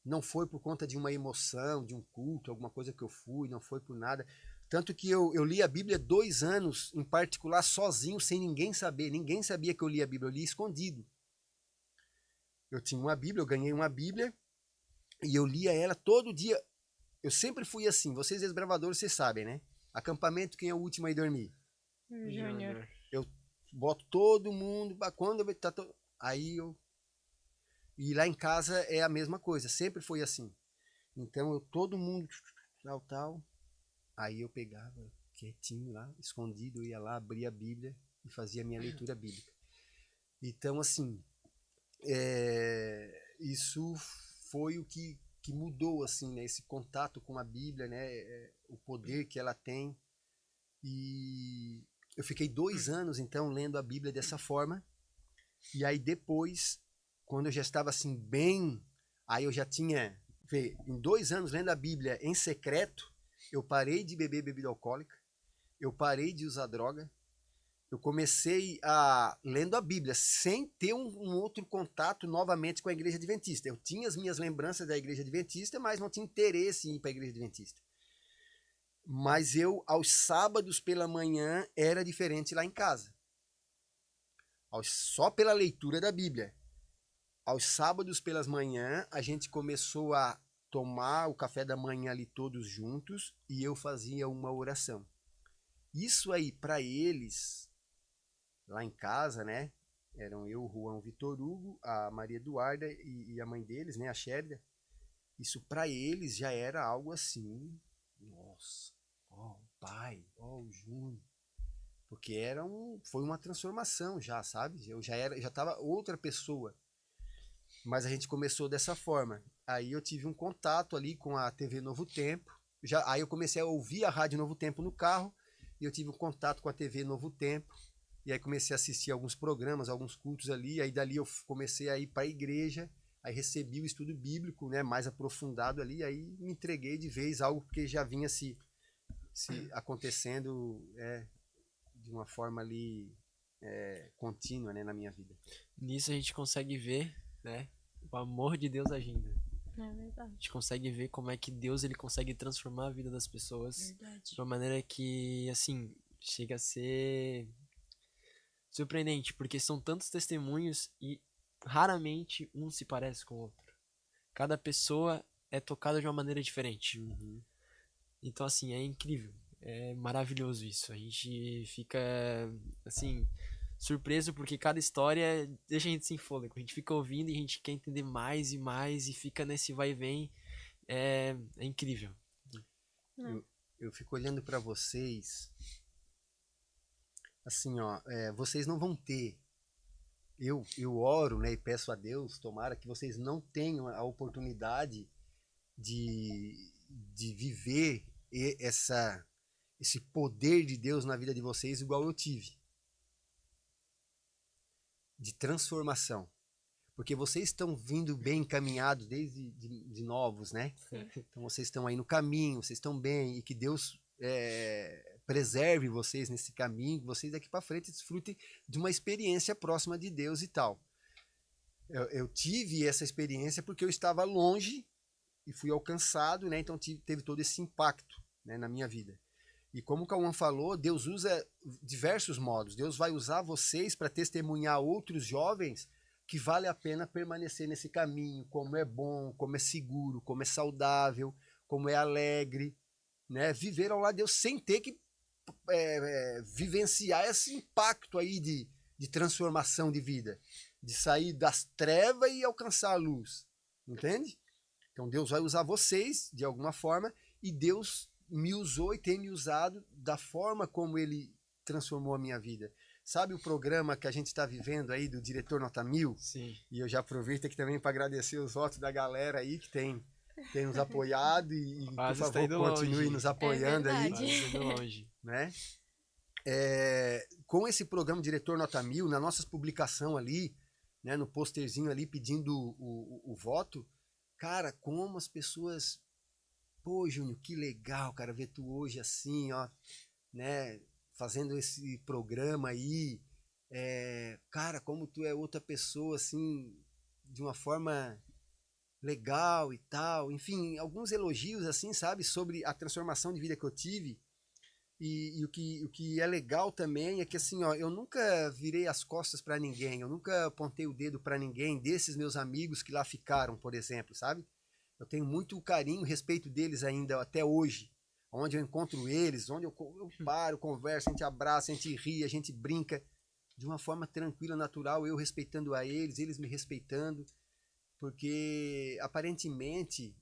Não foi por conta de uma emoção, de um culto, alguma coisa que eu fui, não foi por nada. Tanto que eu li a Bíblia 2 anos, em particular, sozinho, sem ninguém saber. Ninguém sabia que eu lia a Bíblia, eu li escondido. Eu tinha uma Bíblia, eu ganhei uma Bíblia, e eu lia ela todo dia. Eu sempre fui assim, vocês desbravadores, vocês sabem, né? Acampamento, quem é o último a ir dormir? Júnior. Eu boto todo mundo, quando eu... Aí eu... E lá em casa é a mesma coisa, sempre foi assim. Então, todo mundo, tal. Aí eu pegava quietinho lá, escondido, eu ia lá, abria a Bíblia e fazia a minha leitura bíblica. Então, assim, isso foi o que mudou, assim, né? Esse contato com a Bíblia, né? O poder que ela tem. E eu fiquei 2 anos, então, lendo a Bíblia dessa forma. E aí depois, quando eu já estava assim bem, aí eu já tinha, em 2 anos lendo a Bíblia em secreto, eu parei de beber bebida alcoólica, eu parei de usar droga, eu comecei lendo a Bíblia, sem ter um outro contato novamente com a Igreja Adventista. Eu tinha as minhas lembranças da Igreja Adventista, mas não tinha interesse em ir para a Igreja Adventista. Mas eu, aos sábados pela manhã, era diferente lá em casa. Só pela leitura da Bíblia. Aos sábados pelas manhã, a gente começou a tomar o café da manhã ali todos juntos e eu fazia uma oração. Isso aí, para eles, lá em casa, né? Eram eu, o Juan, o Vitor Hugo, a Maria Eduarda e a mãe deles, né? A Sherda. Isso para eles já era algo assim, nossa, ó, o pai, ó, o Júnior. Porque foi uma transformação já, sabe? Eu já estava outra pessoa. Mas a gente começou dessa forma. Aí eu tive um contato ali com a TV Novo Tempo. Aí eu comecei a ouvir a Rádio Novo Tempo no carro. E eu tive um contato com a TV Novo Tempo. E aí comecei a assistir alguns programas, alguns cultos ali. Aí dali eu comecei a ir para a igreja. Aí recebi o estudo bíblico, né, mais aprofundado ali. Aí me entreguei de vez, algo que já vinha se acontecendo de uma forma ali contínua, né, na minha vida. Nisso a gente consegue ver, né, o amor de Deus agindo. É verdade. A gente consegue ver como é que Deus ele consegue transformar a vida das pessoas Verdade. de uma maneira que, assim, chega a ser surpreendente, porque são tantos testemunhos e raramente um se parece com o outro. Cada pessoa é tocada de uma maneira diferente. Então, assim, é incrível. É maravilhoso isso. A gente fica, assim, surpreso porque cada história deixa a gente sem fôlego. A gente fica ouvindo e a gente quer entender mais e mais e fica nesse vai e vem. É incrível. Eu fico olhando para vocês, assim, ó, vocês não vão ter. Eu oro, né, e peço a Deus, tomara que vocês não tenham a oportunidade de viver esse poder de Deus na vida de vocês igual eu tive. De transformação. Porque vocês estão vindo bem encaminhados desde de novos, né? Então vocês estão aí no caminho, vocês estão bem, e que Deus preserve vocês nesse caminho, que vocês daqui para frente desfrutem de uma experiência próxima de Deus e tal. Eu tive essa experiência porque eu estava longe e fui alcançado, né? Então teve todo esse impacto, né, na minha vida. E como o Cauã falou, Deus usa diversos modos. Deus vai usar vocês para testemunhar outros jovens que vale a pena permanecer nesse caminho, como é bom, como é seguro, como é saudável, como é alegre, né? Viver ao lado de Deus sem ter que vivenciar esse impacto aí de transformação de vida, de sair das trevas e alcançar a luz, entende? Então Deus vai usar vocês de alguma forma e Deus me usou e tem me usado da forma como Ele transformou a minha vida. Sabe o programa que a gente está vivendo aí do Diretor Nota 1000? Sim. E eu já aproveito aqui também para agradecer os votos da galera aí que tem nos apoiado e por favor, continue longe. nos apoiando aí. verdade. Quase indo longe. Né? Com esse programa Diretor Nota 1000, na nossa publicação ali, né, no posterzinho ali pedindo o voto, cara, como as pessoas... Pô, Júnior, que legal, cara, ver tu hoje assim, ó, né, fazendo esse programa aí, cara, como tu é outra pessoa, assim, de uma forma legal e tal, enfim, alguns elogios, assim, sabe, sobre a transformação de vida que eu tive, e o que é legal também é que, assim, ó, eu nunca virei as costas para ninguém, eu nunca apontei o dedo para ninguém desses meus amigos que lá ficaram, por exemplo, sabe? Eu tenho muito carinho e respeito deles ainda até hoje. Onde eu encontro eles, onde eu paro, converso, a gente abraça, a gente ri, a gente brinca de uma forma tranquila, natural, eu respeitando a eles, eles me respeitando, porque aparentemente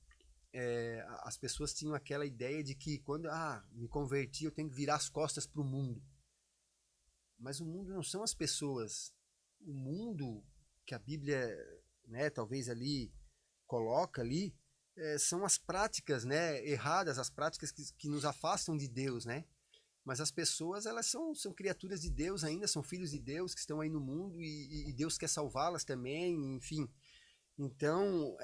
as pessoas tinham aquela ideia de que quando me converti eu tenho que virar as costas para o mundo. Mas o mundo não são as pessoas. O mundo que a Bíblia, né, talvez ali coloca ali, são as práticas, né, erradas, as práticas que nos afastam de Deus, né? Mas as pessoas, elas são criaturas de Deus ainda, são filhos de Deus que estão aí no mundo e Deus quer salvá-las também, enfim. Então,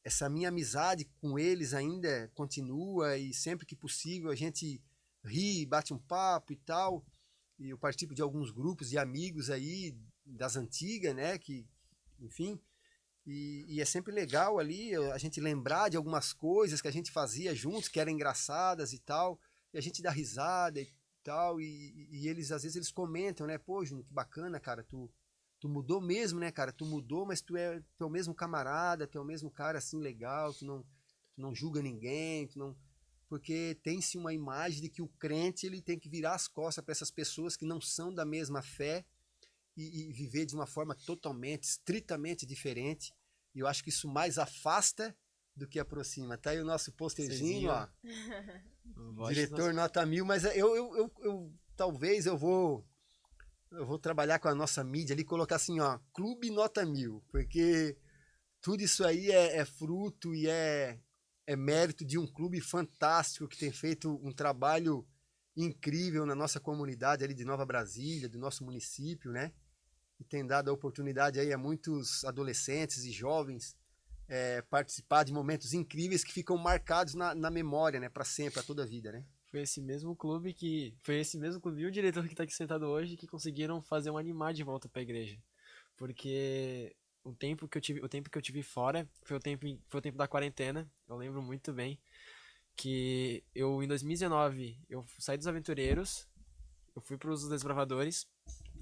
essa minha amizade com eles ainda continua e sempre que possível a gente ri, bate um papo e tal. E eu participo de alguns grupos de amigos aí das antigas, né, que, enfim... E é sempre legal ali a gente lembrar de algumas coisas que a gente fazia juntos, que eram engraçadas e tal, e a gente dá risada e tal, e eles, às vezes, eles comentam, né? Pô, Júnior, que bacana, cara, tu mudou mesmo, né, cara? Tu mudou, mas tu é o mesmo camarada, tu é o mesmo cara, assim, legal, tu não julga ninguém, tu não... Porque tem-se uma imagem de que o crente, ele tem que virar as costas para essas pessoas que não são da mesma fé, e viver de uma forma totalmente, estritamente diferente. E eu acho que isso mais afasta do que aproxima. Tá aí o nosso posterzinho, ó. Diretor nota 1000, mas talvez eu vou trabalhar com a nossa mídia ali, colocar assim, ó, Clube Nota 1000, porque tudo isso aí é fruto e é mérito de um clube fantástico que tem feito um trabalho incrível na nossa comunidade ali de Nova Brasília, do nosso município, né? E tem dado a oportunidade aí a muitos adolescentes e jovens participar de momentos incríveis que ficam marcados na memória, né? Para sempre, para toda a vida, né? Foi esse mesmo clube e o diretor que tá aqui sentado hoje que conseguiram fazer um animar de volta pra igreja. Porque o tempo que eu tive fora foi o tempo da quarentena. Eu lembro muito bem que em 2019, eu saí dos Aventureiros, eu fui pros Desbravadores.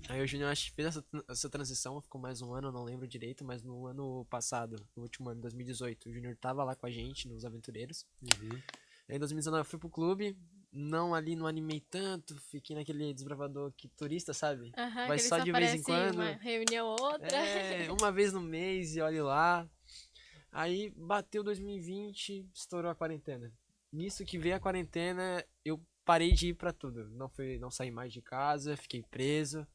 Aí o Júnior acho que fez essa transição, ficou mais um ano, eu não lembro direito, mas no ano passado, no último ano, 2018, o Júnior tava lá com a gente, nos Aventureiros. Aí em 2019 eu fui pro clube, não ali, não animei tanto, fiquei naquele desbravador que turista, sabe? Aham, Vai que ele só só de vez em aparece quando. uma reunião ou outra. Uma vez no mês e olhe lá. Aí bateu 2020, estourou a quarentena. Nisso que veio a quarentena, eu parei de ir pra tudo. Não saí mais de casa, fiquei preso.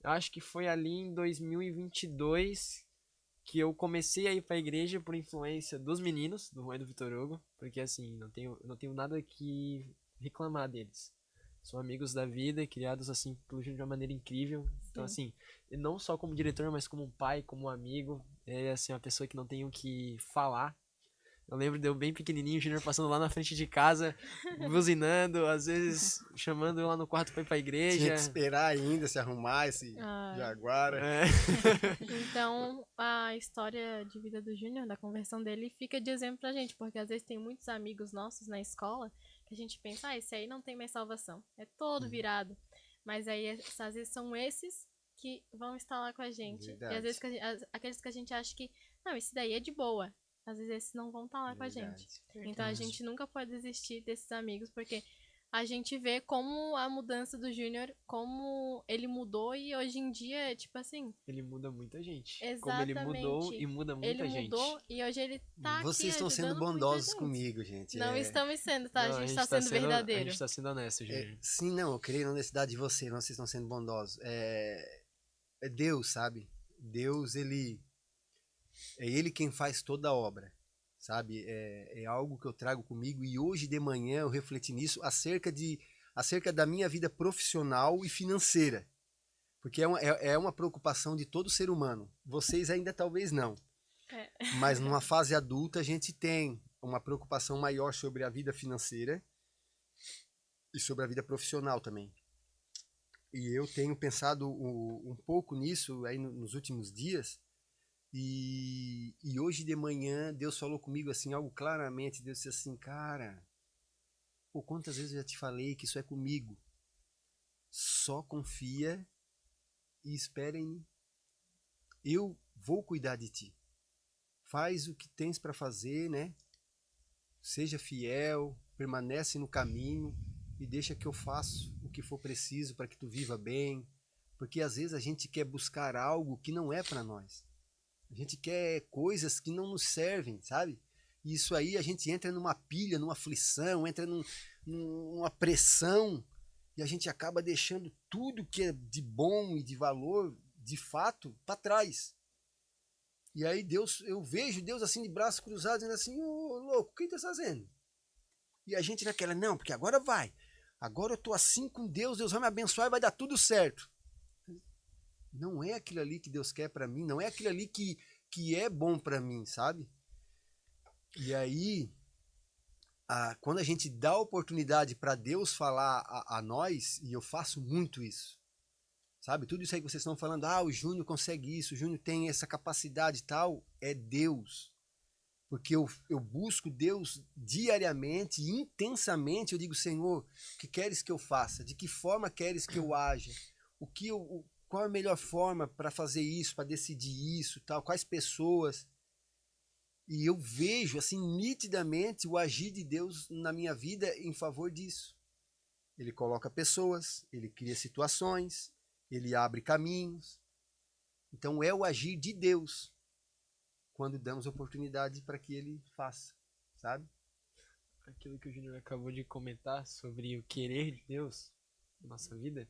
Acho que foi ali em 2022 que eu comecei a ir pra igreja por influência dos meninos, do Juan e do Vitor Hugo, porque assim, não tenho nada que reclamar deles. São amigos da vida, criados assim pelo Júnior de uma maneira incrível. Então assim, não só como diretor, mas como um pai, como um amigo, é assim uma pessoa que não tenho o que falar. Eu lembro de eu bem pequenininho, o Júnior passando lá na frente de casa, buzinando, às vezes chamando eu lá no quarto pra ir pra igreja. Tinha que esperar ainda se arrumar esse Jaguara. Então, a história de vida do Júnior, da conversão dele, fica de exemplo pra gente, porque às vezes tem muitos amigos nossos na escola que a gente pensa, esse aí não tem mais salvação, é todo virado. Mas aí, às vezes, são esses que vão estar lá com a gente. Verdade. E às vezes, aqueles que a gente acha que, não, esse daí é de boa. Às vezes, esses não vão estar lá com a gente. Então, a gente nunca pode desistir desses amigos, porque a gente vê como a mudança do Júnior, como ele mudou e hoje em dia, tipo assim... Ele muda muita gente. Exatamente. Como ele mudou e muda muita gente. Ele mudou e hoje ele tá aqui Vocês estão sendo ajudando bondosos muita gente. comigo, gente. Não estamos sendo, tá? Não, a gente tá sendo verdadeiro. A gente tá sendo honesto, Júnior. Sim, não, eu creio na honestidade de vocês estão sendo bondosos. É Deus, sabe? Deus, é Ele quem faz toda a obra, sabe? É algo que eu trago comigo e hoje de manhã eu refleti nisso acerca da minha vida profissional e financeira. Porque é uma preocupação de todo ser humano. Vocês ainda talvez não. Mas numa fase adulta a gente tem uma preocupação maior sobre a vida financeira e sobre a vida profissional também. E eu tenho pensado um pouco nisso aí nos últimos dias. E hoje de manhã Deus falou comigo assim, algo claramente. Deus disse assim, cara, pô, quantas vezes eu já te falei que isso é comigo? Só confia e espera em mim. Eu vou cuidar de ti. Faz o que tens para fazer, né? Seja fiel, permanece no caminho e deixa que eu faço o que for preciso para que tu viva bem. Porque às vezes a gente quer buscar algo que não é para nós. A gente quer coisas que não nos servem, sabe? E isso aí a gente entra numa pilha, numa aflição, entra numa pressão e a gente acaba deixando tudo que é de bom e de valor, de fato, para trás. E aí eu vejo Deus assim de braços cruzados, dizendo assim, ô louco, o que tá fazendo? E a gente naquela, não, porque agora vai. Agora eu tô assim com Deus, Deus vai me abençoar e vai dar tudo certo. Não é aquilo ali que Deus quer para mim, não é aquilo ali que é bom para mim, sabe? E aí, quando a gente dá oportunidade para Deus falar a nós, e eu faço muito isso, Sabe? Tudo isso aí que vocês estão falando, o Júnior consegue isso, o Júnior tem essa capacidade e tal, é Deus. Porque eu busco Deus diariamente, intensamente, eu digo, Senhor, o que queres que eu faça? De que forma queres que eu haja? Qual é a melhor forma para fazer isso, para decidir isso, tal? Quais pessoas? E eu vejo, assim, nitidamente o agir de Deus na minha vida em favor disso. Ele coloca pessoas, ele cria situações, ele abre caminhos. Então é o agir de Deus quando damos oportunidade para que ele faça, sabe? Aquilo que o Júnior acabou de comentar sobre o querer de Deus na nossa vida,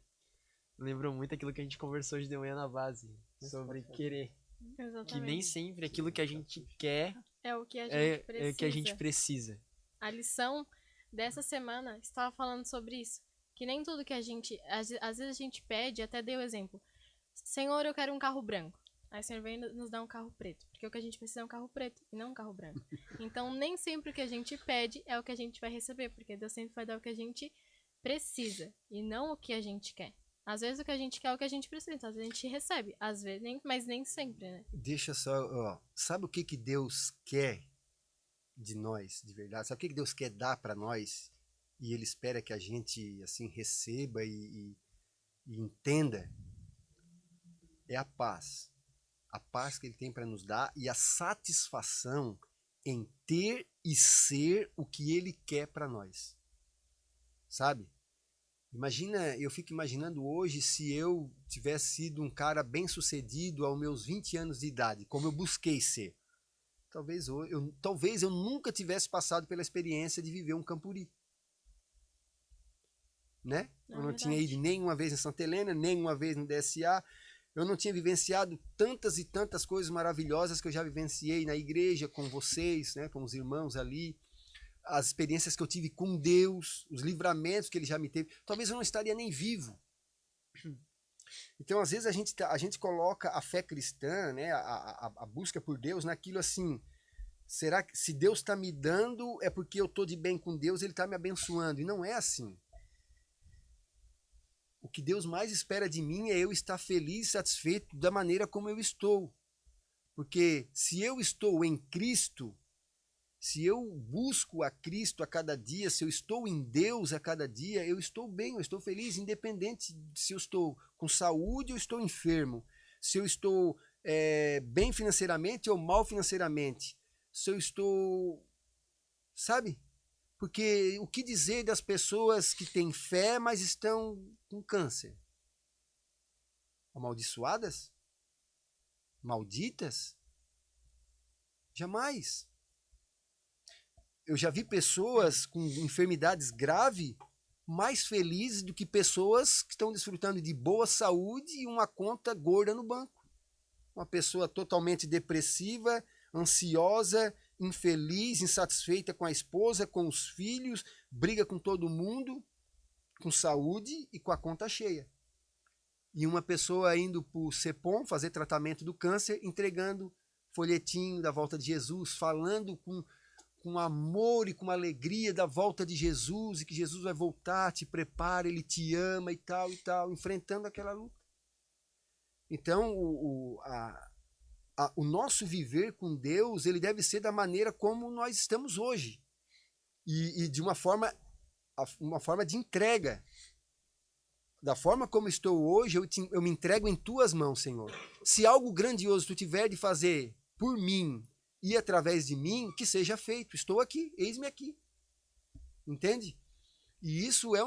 lembrou muito aquilo que a gente conversou hoje de manhã na base, sobre querer. Exatamente. Que nem sempre aquilo que a gente quer é o que a gente precisa. é o que a gente precisa. A lição dessa semana estava falando sobre isso. Que nem tudo que a gente... Às vezes a gente pede, até dei o exemplo. Senhor, eu quero um carro branco. Aí o Senhor vem nos dar um carro preto. Porque o que a gente precisa é um carro preto e não um carro branco. Então, nem sempre o que a gente pede é o que a gente vai receber. Porque Deus sempre vai dar o que a gente precisa e não o que a gente quer. Às vezes o que a gente quer é o que a gente precisa. Às vezes a gente recebe. Às vezes, mas nem sempre, né? Deixa só, sabe o que Deus quer de nós, de verdade? Sabe o que Deus quer dar para nós? E Ele espera que a gente, assim, receba e entenda? É a paz. A paz que Ele tem para nos dar e a satisfação em ter e ser o que Ele quer para nós. Sabe? Imagina, eu fico imaginando hoje se eu tivesse sido um cara bem sucedido aos meus 20 anos de idade, como eu busquei ser. Talvez eu nunca tivesse passado pela experiência de viver um Campuri. Né? Eu não tinha ido nenhuma vez em Santa Helena, nenhuma vez no DSA. Eu não tinha vivenciado tantas e tantas coisas maravilhosas que eu já vivenciei na igreja com vocês, né, com os irmãos ali. As experiências que eu tive com Deus, os livramentos que Ele já me teve. Talvez eu não estaria nem vivo. Então, às vezes, a gente coloca a fé cristã, né, a busca por Deus naquilo assim, será que se Deus está me dando, é porque eu estou de bem com Deus, Ele está me abençoando. E não é assim. O que Deus mais espera de mim é eu estar feliz e satisfeito da maneira como eu estou. Porque se eu estou em Cristo, se eu busco a Cristo a cada dia, se eu estou em Deus a cada dia, eu estou bem, eu estou feliz, independente se eu estou com saúde ou estou enfermo, se eu estou bem financeiramente ou mal financeiramente, se eu estou, sabe? Porque o que dizer das pessoas que têm fé, mas estão com câncer? Amaldiçoadas? Malditas? Jamais. Eu já vi pessoas com enfermidades graves mais felizes do que pessoas que estão desfrutando de boa saúde e uma conta gorda no banco. Uma pessoa totalmente depressiva, ansiosa, infeliz, insatisfeita com a esposa, com os filhos, briga com todo mundo, com saúde e com a conta cheia. E uma pessoa indo para o CEPOM fazer tratamento do câncer, entregando folhetinho da volta de Jesus, falando com amor e com alegria da volta de Jesus e que Jesus vai voltar, te prepara, Ele te ama e tal, enfrentando aquela luta. Então, o nosso viver com Deus, ele deve ser da maneira como nós estamos hoje. E de uma forma de entrega. Da forma como estou hoje, eu me entrego em tuas mãos, Senhor. Se algo grandioso tu tiver de fazer por mim e através de mim, que seja feito. Estou aqui, eis-me aqui. Entende? E isso é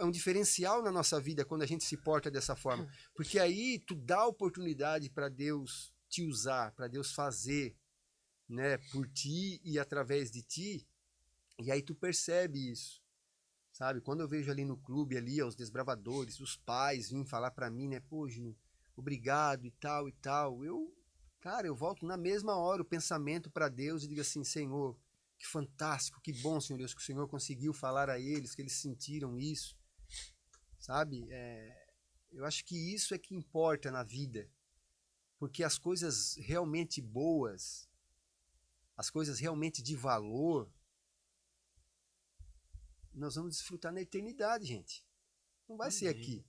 um diferencial na nossa vida quando a gente se porta dessa forma. Porque aí tu dá oportunidade para Deus te usar, para Deus fazer, né, por ti e através de ti. E aí tu percebe isso. Sabe? Quando eu vejo ali no clube, ali, os desbravadores, os pais virem falar para mim, né, pô, Gino, obrigado e tal, eu volto na mesma hora o pensamento para Deus e digo assim, Senhor, que fantástico, que bom, Senhor Deus, que o Senhor conseguiu falar a eles, que eles sentiram isso, sabe? Eu acho que isso é que importa na vida, porque as coisas realmente boas, as coisas realmente de valor, nós vamos desfrutar na eternidade, gente. Não vai ser aqui.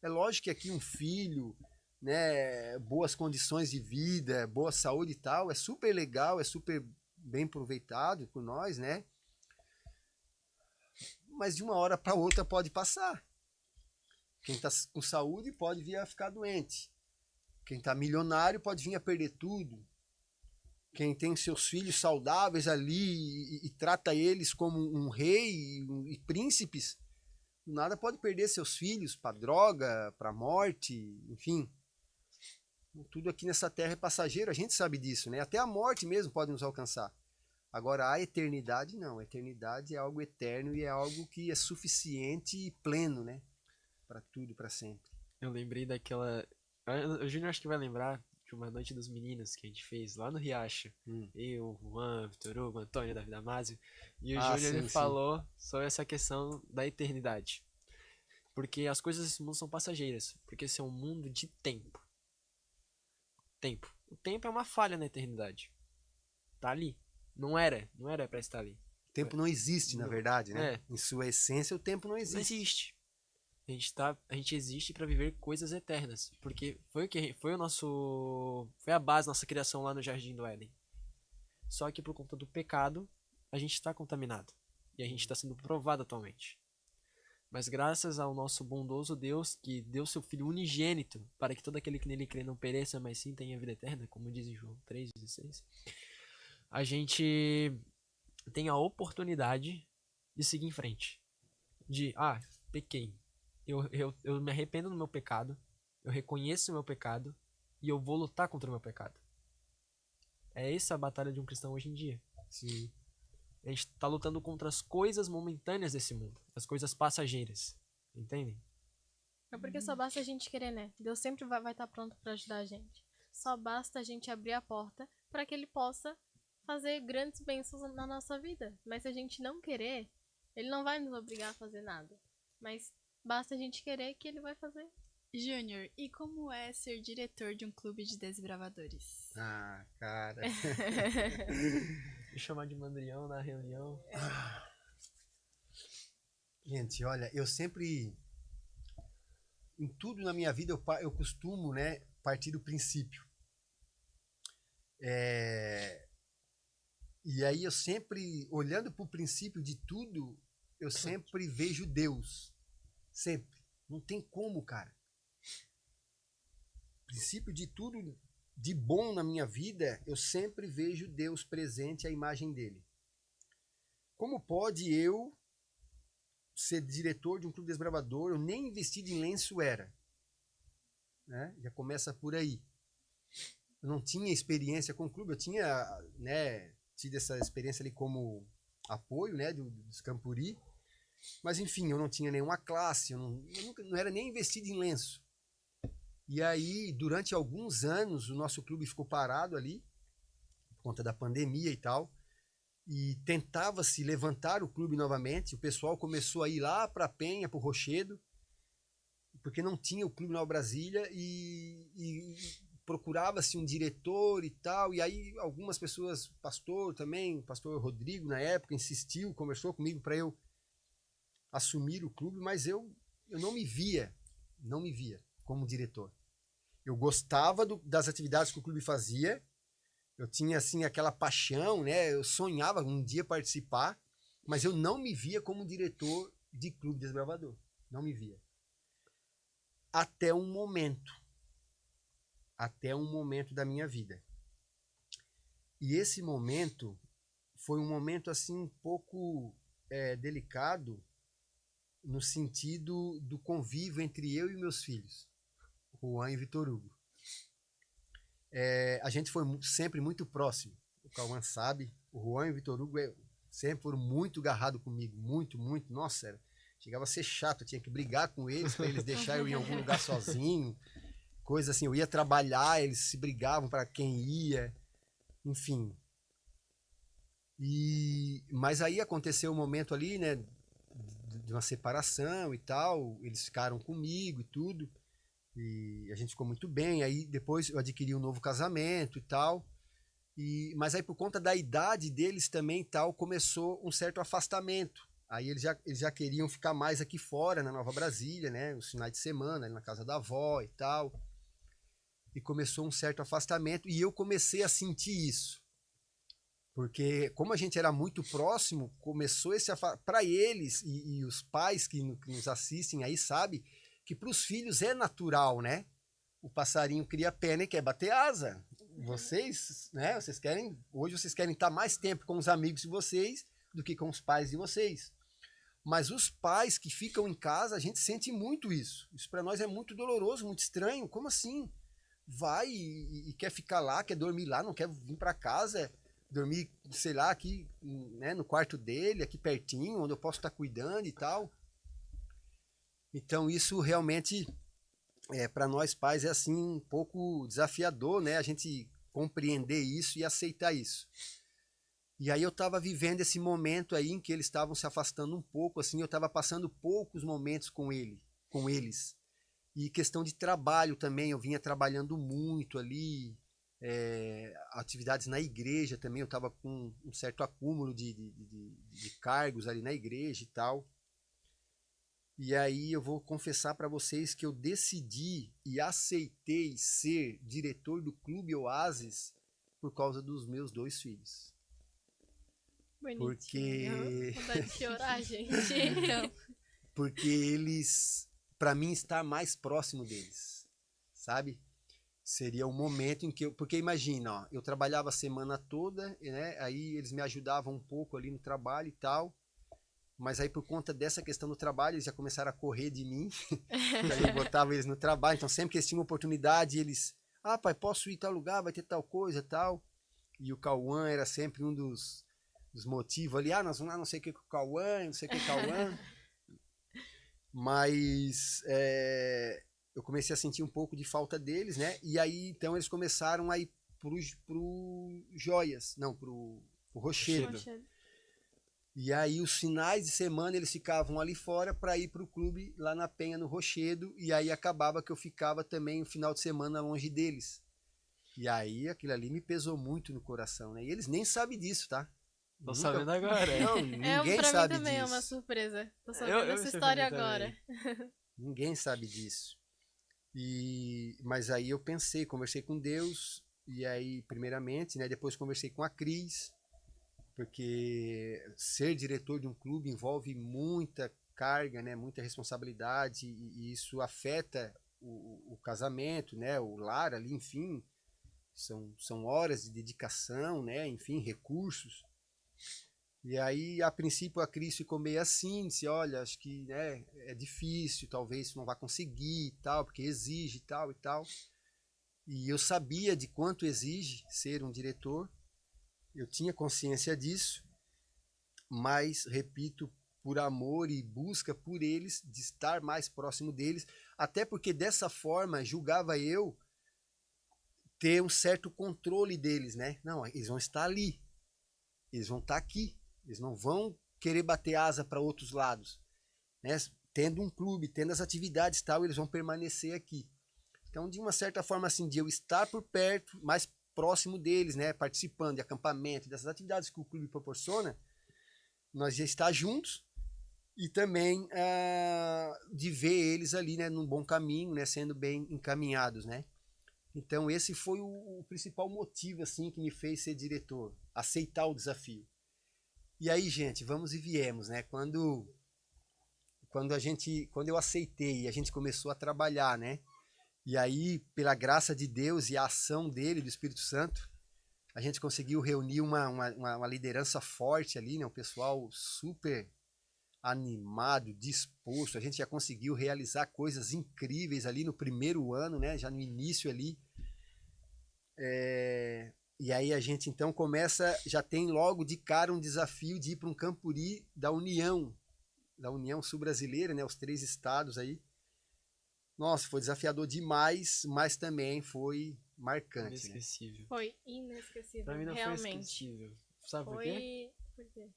É lógico que aqui um filho, né, boas condições de vida, boa saúde e tal, é super legal, é super bem aproveitado por nós, né? Mas de uma hora para outra pode passar. Quem está com saúde pode vir a ficar doente. Quem está milionário pode vir a perder tudo. Quem tem seus filhos saudáveis ali e trata eles como um rei e príncipes, nada pode perder seus filhos para droga, para morte, enfim. Tudo aqui nessa terra é passageiro, a gente sabe disso, né? Até a morte mesmo pode nos alcançar. Agora, a eternidade não. A eternidade é algo eterno e é algo que é suficiente e pleno, né? Para tudo, para sempre. Eu lembrei daquela. O Júnior acho que vai lembrar de uma noite dos meninos que a gente fez lá no Riacho. Eu, o Juan, Vitor Hugo, Antônio, Davi Damasio. E o Júnior ele falou sobre essa questão da eternidade. Porque as coisas desse mundo são passageiras. Porque esse é um mundo de tempo. O tempo é uma falha na eternidade. Tá ali. Não era pra estar ali. O tempo não existe, na verdade, né? É. Em sua essência, o tempo não existe. Não existe. A gente existe para viver coisas eternas, porque foi a base da nossa criação lá no Jardim do Éden. Só que por conta do pecado, a gente está contaminado e a gente está sendo provado atualmente. Mas graças ao nosso bondoso Deus, que deu seu Filho unigênito para que todo aquele que nele crê não pereça, mas sim tenha vida eterna, como diz em João 3,16, a gente tem a oportunidade de seguir em frente. Pequei. Eu me arrependo do meu pecado, eu reconheço o meu pecado e eu vou lutar contra o meu pecado. É essa a batalha de um cristão hoje em dia. Sim. A gente tá lutando contra as coisas momentâneas desse mundo, as coisas passageiras, entendem? É porque só basta a gente querer, né? Deus sempre vai estar pronto para ajudar a gente. Só basta a gente abrir a porta para que Ele possa fazer grandes bênçãos na nossa vida. Mas se a gente não querer, Ele não vai nos obrigar a fazer nada. Mas basta a gente querer que Ele vai fazer. Júnior, e como é ser diretor de um clube de desbravadores? Ah, cara. Me chamar de mandrião na reunião. Gente, olha, eu sempre... Em tudo na minha vida eu costumo, né, partir do princípio. E aí eu sempre, olhando para o princípio de tudo, eu sempre vejo Deus. Sempre. Não tem como, cara. O princípio de tudo de bom na minha vida, eu sempre vejo Deus presente, a imagem dele. Como pode eu ser diretor de um clube desbravador? Eu nem investido em lenço era. Né? Já começa por aí. Eu não tinha experiência com o clube, eu tinha, né, tido essa experiência ali como apoio, né, dos Campuri, mas enfim, eu não tinha nenhuma classe, eu não era nem investido em lenço. E aí, durante alguns anos, o nosso clube ficou parado ali, por conta da pandemia e tal, e tentava-se levantar o clube novamente. O pessoal começou a ir lá para a Penha, para o Rochedo, porque não tinha o Clube Nova Brasília, e procurava-se um diretor e tal, e aí algumas pessoas, pastor também, o pastor Rodrigo na época insistiu, conversou comigo para eu assumir o clube, mas eu não me via como diretor. Eu gostava das atividades que o clube fazia, eu tinha assim aquela paixão, né? Eu sonhava um dia participar, mas eu não me via como diretor de clube desbravador, não me via. Até um momento da minha vida. E esse momento foi um momento assim um pouco delicado, no sentido do convívio entre eu e meus filhos, Juan e Vitor Hugo. A gente foi sempre muito próximo. O Cauã sabe, o Juan e o Vitor Hugo sempre foram muito agarrados comigo, muito, muito. Nossa, chegava a ser chato, eu tinha que brigar com eles para eles deixarem eu ir em algum lugar sozinho. Coisa assim, eu ia trabalhar, eles se brigavam para quem ia, enfim. Mas aí aconteceu um momento ali, né, de uma separação e tal, eles ficaram comigo e tudo, e a gente ficou muito bem. Aí depois eu adquiri um novo casamento e tal, mas aí por conta da idade deles também e tal, começou um certo afastamento Aí eles já queriam ficar mais aqui fora, na Nova Brasília, né? Os finais de semana, ali na casa da avó e tal. E começou um certo afastamento. E eu comecei a sentir isso. Porque como a gente era muito próximo, começou esse afastamento. Para eles e os pais que nos assistem aí sabem que para os filhos é natural, né? O passarinho cria pena e quer bater asa. Vocês, né? Hoje vocês querem estar mais tempo com os amigos de vocês do que com os pais de vocês. Mas os pais que ficam em casa, a gente sente muito isso. Isso para nós é muito doloroso, muito estranho. Como assim? Vai e quer ficar lá, quer dormir lá, não quer vir para casa, dormir, sei lá, aqui, né, no quarto dele, aqui pertinho, onde eu posso estar cuidando e tal. Então isso realmente, para nós pais, é assim um pouco desafiador, né? A gente compreender isso e aceitar isso. E aí eu estava vivendo esse momento aí em que eles estavam se afastando um pouco, assim, eu estava passando poucos momentos com eles. E questão de trabalho também, eu vinha trabalhando muito ali, atividades na igreja também, eu estava com um certo acúmulo de cargos ali na igreja e tal. E aí eu vou confessar para vocês que eu decidi e aceitei ser diretor do Clube Oasis por causa dos meus 2 filhos. Bonitinho. Vontade de chorar, gente. Porque eles, para mim, estar mais próximo deles, sabe? Seria um momento em que porque imagina, ó, eu trabalhava a semana toda, né? Aí eles me ajudavam um pouco ali no trabalho e tal. Mas aí por conta dessa questão do trabalho, eles já começaram a correr de mim. Aí eu botava eles no trabalho, então sempre que eles tinham oportunidade, eles, pai, posso ir em tal lugar, vai ter tal coisa, tal. E o Cauã era sempre um dos motivos ali, nós vamos lá, não sei o que com o Cauã, não sei o que com o Cauã. Mas eu comecei a sentir um pouco de falta deles, né? E aí, então, eles começaram a ir pro Joias, não, pro Rochedo. E aí, os finais de semana, eles ficavam ali fora para ir pro clube lá na Penha, no Rochedo. E aí, acabava que eu ficava também o final de semana longe deles. E aí, aquilo ali me pesou muito no coração, né? E eles nem sabem disso, tá? Tô sabendo agora. Não, ninguém pra sabe mim também disso. é uma surpresa. Tô sabendo essa história agora. Ninguém sabe disso. Mas aí eu pensei, conversei com Deus, e aí, primeiramente, né, depois conversei com a Cris, porque ser diretor de um clube envolve muita carga, né, muita responsabilidade, e isso afeta o casamento, né, o lar ali, enfim, são horas de dedicação, né, enfim, recursos. E aí, a princípio, a Cris ficou meio assim, disse, olha, acho que, né, é difícil, talvez você não vá conseguir e tal, porque exige e tal e tal. E eu sabia de quanto exige ser um diretor, eu tinha consciência disso, mas, repito, por amor e busca por eles, de estar mais próximo deles, até porque dessa forma julgava eu ter um certo controle deles, né? Não, eles vão estar ali, eles vão estar aqui. Eles não vão querer bater asa para outros lados, né? Tendo um clube, tendo as atividades e tal, eles vão permanecer aqui. Então, de uma certa forma, assim, de eu estar por perto, mais próximo deles, né? Participando de acampamento, dessas atividades que o clube proporciona, nós já estar juntos e também de ver eles ali, né? Num bom caminho, né? Sendo bem encaminhados, né? Então, esse foi o principal motivo, assim, que me fez ser diretor, aceitar o desafio. E aí, gente, vamos e viemos, né? Quando eu aceitei e a gente começou a trabalhar, né? E aí, pela graça de Deus e a ação dele, do Espírito Santo, a gente conseguiu reunir uma liderança forte ali, né? Um pessoal super animado, disposto. A gente já conseguiu realizar coisas incríveis ali no primeiro ano, né? Já no início ali. E aí a gente então já tem logo de cara um desafio de ir para um Campuri da União Sul-Brasileira, né, os 3 estados aí. Nossa, foi desafiador demais, mas também foi marcante. Inesquecível. Né? Foi inesquecível, Pra mim não realmente. foi esquecível. Sabe por Foi... quê? Por quê?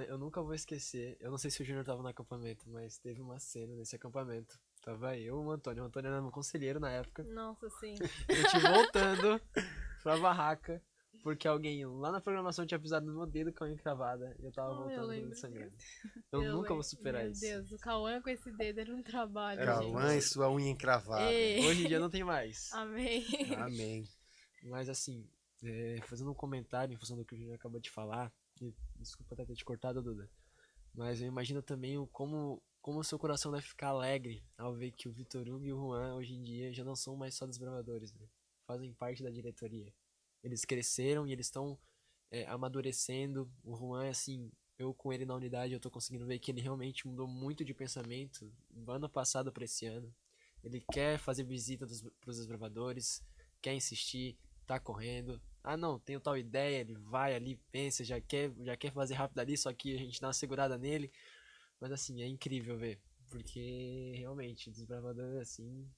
Eu nunca vou esquecer. Eu não sei se o Júnior tava no acampamento, mas teve uma cena nesse acampamento. Tava eu e o Antônio. O Antônio era meu conselheiro na época. Nossa, sim. A gente voltando pra barraca. porque alguém lá na programação tinha pisado no meu dedo com a unha cravada e eu tava Oh, eu voltando lembro tudo sangrando. Eu nunca lembro. vou superar Meu isso. Deus, o Cauã com esse dedo era um trabalho, Era gente. Cauã e sua unha encravada. Ei. Hoje em dia não tem mais. Amém. Amém. Mas assim, fazendo um comentário em função do que o Júnior acabou de falar, e desculpa até ter te cortado, Duda, mas eu imagino também como o seu coração deve ficar alegre ao ver que o Vitor Hugo e o Juan hoje em dia já não são mais só desbravadores, né? Fazem parte da diretoria. Eles cresceram e eles estão amadurecendo. O Juan, assim, eu com ele na unidade, eu tô conseguindo ver que ele realmente mudou muito de pensamento do ano passado para esse ano. Ele quer fazer visita pros desbravadores, quer insistir, tá correndo. Ah, não, tenho tal ideia, ele vai ali, pensa, já quer fazer rápido ali, só que a gente dá uma segurada nele. Mas assim, é incrível ver, porque realmente, o desbravador, assim,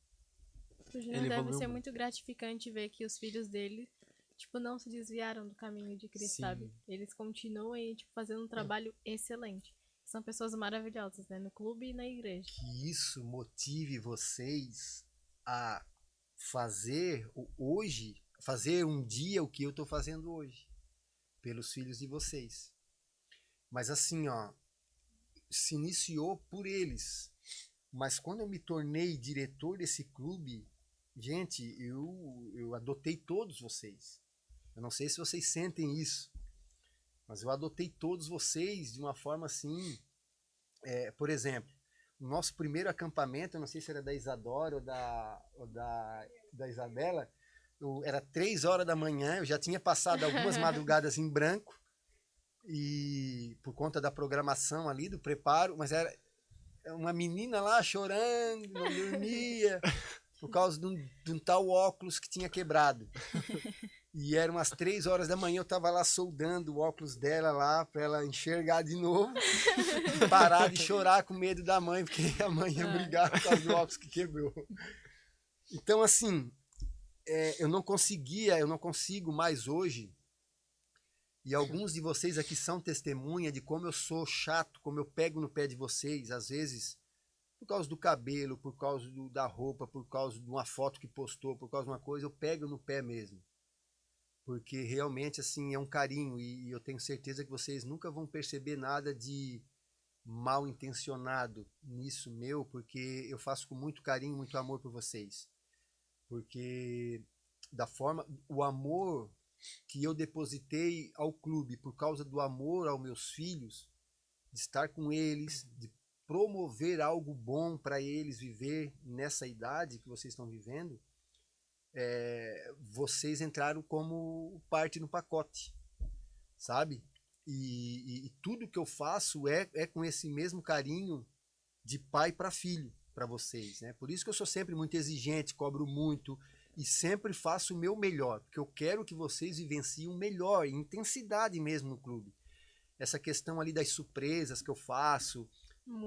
O Júnior ele deve evoluiu ser muito. muito gratificante ver que os filhos dele, tipo, não se desviaram do caminho de Cristo, Sim. sabe? Eles continuam aí, tipo, fazendo um trabalho excelente. São pessoas maravilhosas, né? No clube e na igreja. Que isso motive vocês a fazer hoje, fazer um dia o que eu estou fazendo hoje, pelos filhos de vocês. Mas assim, ó, se iniciou por eles. Mas quando eu me tornei diretor desse clube, gente, eu adotei todos vocês. Eu não sei se vocês sentem isso, mas eu adotei todos vocês de uma forma assim. Por exemplo, o nosso primeiro acampamento, eu não sei se era da Isadora ou da Isabela, era 3 horas da manhã, eu já tinha passado algumas madrugadas em branco, e por conta da programação ali, do preparo, mas era uma menina lá chorando, não dormia, por causa de um tal óculos que tinha quebrado. E eram umas 3 horas da manhã, eu tava lá soldando o óculos dela lá, pra ela enxergar de novo, parar de chorar com medo da mãe, porque a mãe ia brigar por causa do óculos que quebrou. Então, assim, eu não consigo mais hoje, e alguns de vocês aqui são testemunha de como eu sou chato, como eu pego no pé de vocês, às vezes, por causa do cabelo, por causa da roupa, por causa de uma foto que postou, por causa de uma coisa, eu pego no pé mesmo. Porque realmente, assim, é um carinho, e eu tenho certeza que vocês nunca vão perceber nada de mal intencionado nisso meu, porque eu faço com muito carinho, muito amor por vocês. Porque o amor que eu depositei ao clube por causa do amor aos meus filhos, de estar com eles, de promover algo bom para eles viver nessa idade que vocês estão vivendo, vocês entraram como parte no pacote, sabe? E tudo que eu faço é com esse mesmo carinho de pai para filho para vocês, né? Por isso que eu sou sempre muito exigente, cobro muito e sempre faço o meu melhor, porque eu quero que vocês vivenciem o melhor, em intensidade mesmo no clube. Essa questão ali das surpresas que eu faço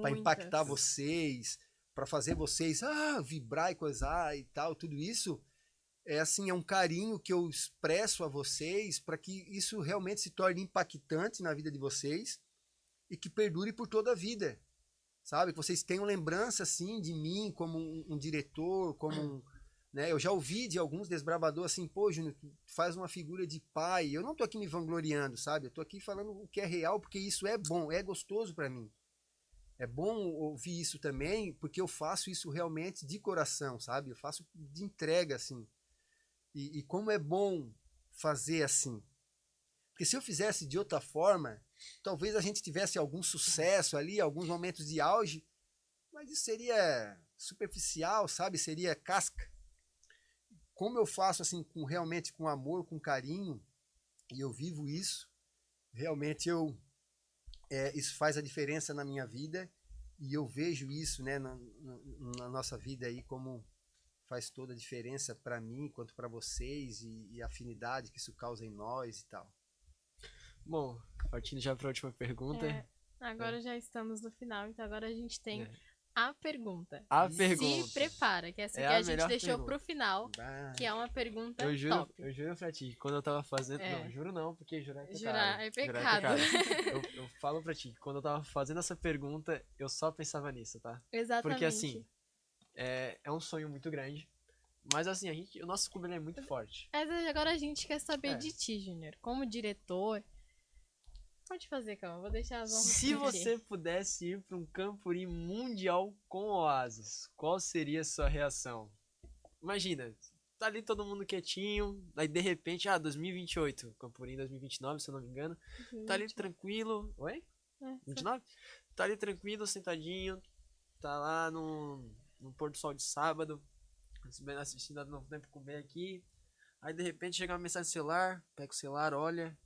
para impactar vocês, para fazer vocês vibrar e coisar e tal, tudo isso é um carinho que eu expresso a vocês para que isso realmente se torne impactante na vida de vocês e que perdure por toda a vida, sabe? Que vocês tenham lembrança assim de mim como um diretor, né? Eu já ouvi de alguns desbravadores assim, pô, Júnior, tu faz uma figura de pai. Eu não tô aqui me vangloriando, sabe? Eu tô aqui falando o que é real, porque isso é bom, é gostoso para mim. É bom ouvir isso também, porque eu faço isso realmente de coração, sabe? Eu faço de entrega, assim. E como é bom fazer assim. Porque se eu fizesse de outra forma, talvez a gente tivesse algum sucesso ali, alguns momentos de auge, mas isso seria superficial, sabe? Seria casca. Como eu faço assim, realmente com amor, com carinho, e eu vivo isso, realmente isso faz a diferença na minha vida, e eu vejo isso, né, na nossa vida aí como faz toda a diferença para mim, quanto para vocês, e a afinidade que isso causa em nós e tal. Bom, partindo já para a última pergunta. Agora já estamos no final, então agora a gente tem a pergunta. A Se pergunta. prepara, que essa É aqui a a gente melhor deixou pergunta. pro final, que é uma pergunta top. Eu juro pra ti, quando eu tava fazendo... Não, juro não, porque jurar é pecado. Jurar é pecado. Eu falo pra ti, quando eu tava fazendo essa pergunta, eu só pensava nisso, tá? Exatamente. Porque assim, é um sonho muito grande. Mas assim, o nosso clube ele é muito forte. Mas agora a gente quer saber É. de ti, Júnior. Como diretor. Pode fazer, calma. Vou deixar as honras Se pra ti. você pudesse ir para um Camporim mundial com Oasis, qual seria a sua reação? Imagina, tá ali todo mundo quietinho, aí de repente, 2028, Camporim 2029, se eu não me engano, tá ali tranquilo. Oi? É, 29? Tá ali tranquilo, sentadinho, tá lá no pôr do sol de sábado, assistindo a Novo Tempo comer aqui. Aí de repente chega uma mensagem no celular, pega o celular, olha,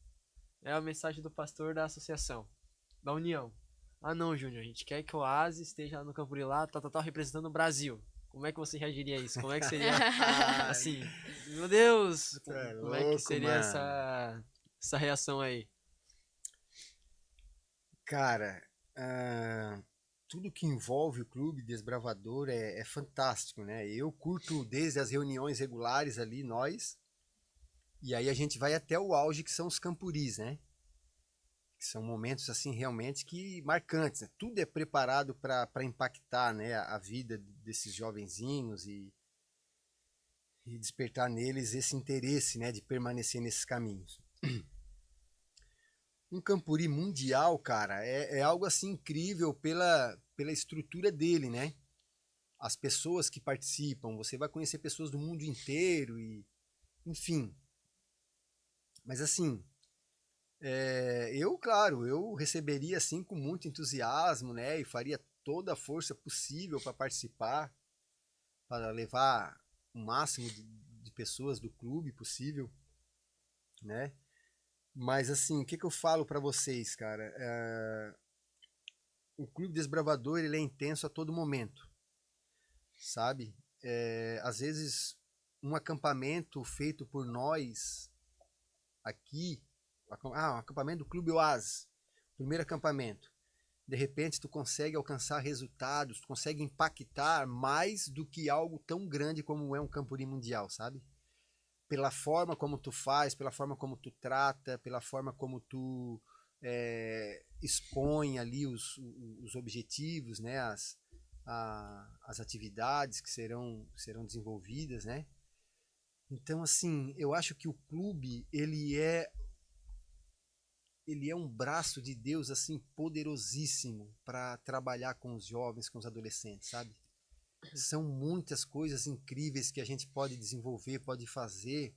é a mensagem do pastor da associação, da União. Ah não, Júnior, a gente quer que o Oasis esteja lá no Camporim lá, tal, representando o Brasil. Como é que você reagiria a isso? Como é que seria, assim, meu Deus, Tu é como é que louco, seria mano. essa reação aí? Cara, tudo que envolve o Clube Desbravador é fantástico, né? Eu curto desde as reuniões regulares ali, nós, e aí a gente vai até o auge, que são os campuris, né? Que são momentos, assim, realmente que marcantes, né? Tudo é preparado para impactar, né, a vida desses jovenzinhos e despertar neles esse interesse, né, de permanecer nesses caminhos. Um Campuri mundial, cara, é algo assim incrível pela estrutura dele, né? As pessoas que participam, você vai conhecer pessoas do mundo inteiro e, enfim. Mas assim, claro, eu receberia assim com muito entusiasmo, né? E faria toda a força possível para participar, para levar o máximo de pessoas do clube possível, né? Mas assim, o que eu falo para vocês, cara? O Clube Desbravador ele é intenso a todo momento, sabe? Às vezes um acampamento feito por nós aqui, um acampamento do Clube Oasis, primeiro acampamento, de repente tu consegue alcançar resultados, tu consegue impactar mais do que algo tão grande como é um Camporim mundial, sabe? Pela forma como tu faz, pela forma como tu trata, pela forma como tu expõe ali os objetivos, né? As atividades que serão desenvolvidas, né? Então, assim, eu acho que o clube, ele é um braço de Deus, assim, poderosíssimo para trabalhar com os jovens, com os adolescentes, sabe? São muitas coisas incríveis que a gente pode desenvolver, pode fazer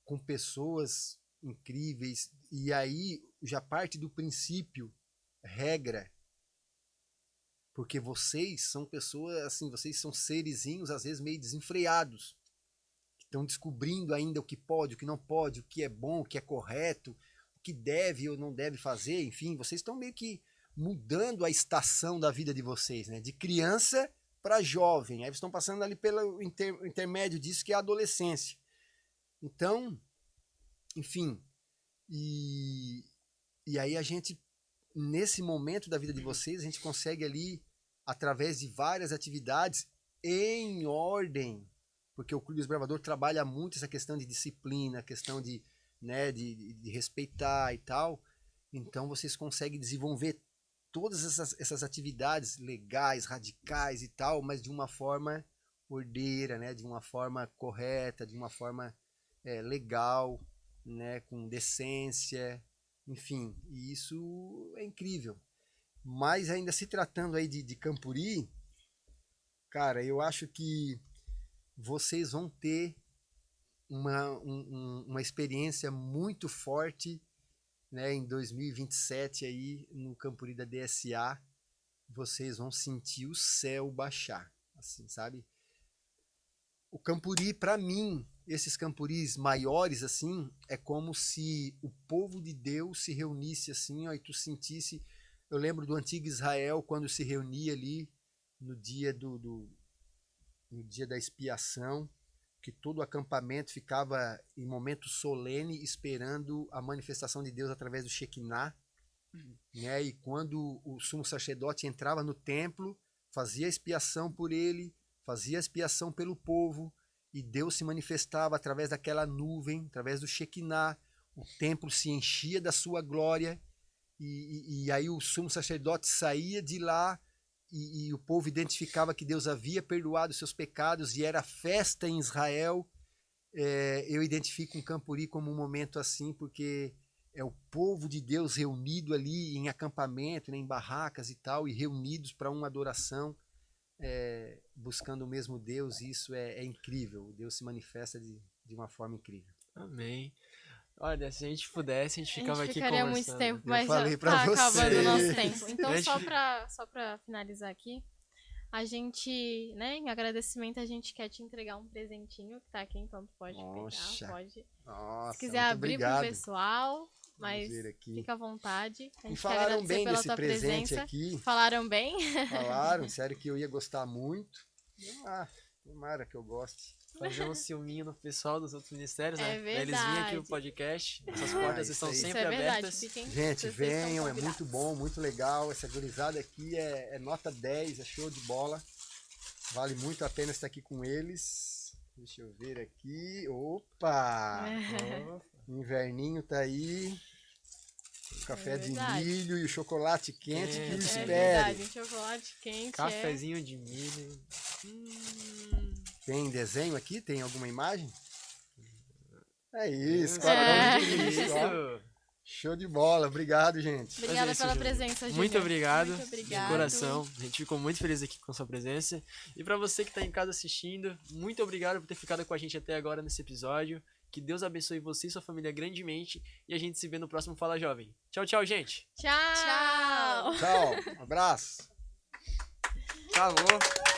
com pessoas incríveis. E aí já parte do princípio, regra, porque vocês são pessoas, assim, vocês são serizinhos, às vezes meio desenfreados, estão descobrindo ainda o que pode, o que não pode, o que é bom, o que é correto, o que deve ou não deve fazer, enfim, vocês estão meio que mudando a estação da vida de vocês, né? De criança para jovem, aí vocês estão passando ali pelo intermédio disso que é a adolescência. Então, enfim, e aí a gente, nesse momento da vida de vocês, a gente consegue ali, através de várias atividades, em ordem, porque o Clube Desbravador trabalha muito essa questão de disciplina, a questão de, né, de respeitar e tal. Então vocês conseguem desenvolver todas essas atividades legais, radicais e tal, mas de uma forma ordeira, né, de uma forma correta, de uma forma legal, né, com decência, enfim, e isso é incrível. Mas ainda se tratando aí de Campuri, cara, eu acho que vocês vão ter uma experiência muito forte, né, em 2027 aí no Campuri da DSA. Vocês vão sentir o céu baixar, assim, sabe? O Campuri, para mim, esses campuris maiores assim, é como se o povo de Deus se reunisse assim, ó, e tu sentisse. Eu lembro do antigo Israel quando se reunia ali no dia no dia da expiação, que todo o acampamento ficava em momento solene esperando a manifestação de Deus através do Shekinah, né? E quando o sumo sacerdote entrava no templo, fazia a expiação por ele, fazia a expiação pelo povo, e Deus se manifestava através daquela nuvem, através do Shekinah, o templo se enchia da sua glória, e aí o sumo sacerdote saía de lá e o povo identificava que Deus havia perdoado seus pecados e era festa em Israel. Eu identifico um Campuri como um momento assim, porque é o povo de Deus reunido ali em acampamento, né, em barracas e tal, e reunidos para uma adoração, buscando o mesmo Deus, e isso é incrível. Deus se manifesta de uma forma incrível. Amém. Olha, se a gente pudesse, a gente ficava aqui ficaria conversando. muito tempo, Eu mas falei já pra tá acabando o nosso vocês. tempo. Então, Gente. só pra finalizar aqui, a gente, né, em agradecimento, a gente quer te entregar um presentinho que tá aqui, então tu pode Nossa. pegar, pode. Nossa, Se quiser muito abrir obrigado. pro pessoal, mas ver aqui. fica à vontade. A E gente quer falaram agradecer bem pela desse tua presente presença. aqui. Falaram bem? Falaram, sério que eu ia gostar muito. Tomara que eu goste. Fazer um ciúminho no pessoal dos outros ministérios, né? É Pra eles virem aqui verdade. pro podcast. Essas portas isso estão aí. sempre Isso é verdade. abertas. Fiquem, Gente, vocês estão venham, é convidados. muito bom, muito legal. Essa gurizada aqui é nota 10, é show de bola. Vale muito a pena estar aqui com eles. Deixa eu ver aqui. Opa! Inverninho tá aí. O café de verdade. milho e o chocolate quente que eu É espere. verdade, um chocolate quente Cafezinho de milho. Tem desenho aqui? Tem alguma imagem? É isso, É. quadrão de milho. Isso. ó. Show de bola, obrigado, gente. Obrigada Mas é isso, pela Júnior. presença, Júnior. Muito obrigado. Muito obrigado. De coração. A gente ficou muito feliz aqui com a sua presença. E pra você que tá em casa assistindo, muito obrigado por ter ficado com a gente até agora nesse episódio. Que Deus abençoe você e sua família grandemente. E a gente se vê no próximo Fala Jovem. Tchau, tchau, gente. Tchau! Tchau, um abraço. Falou.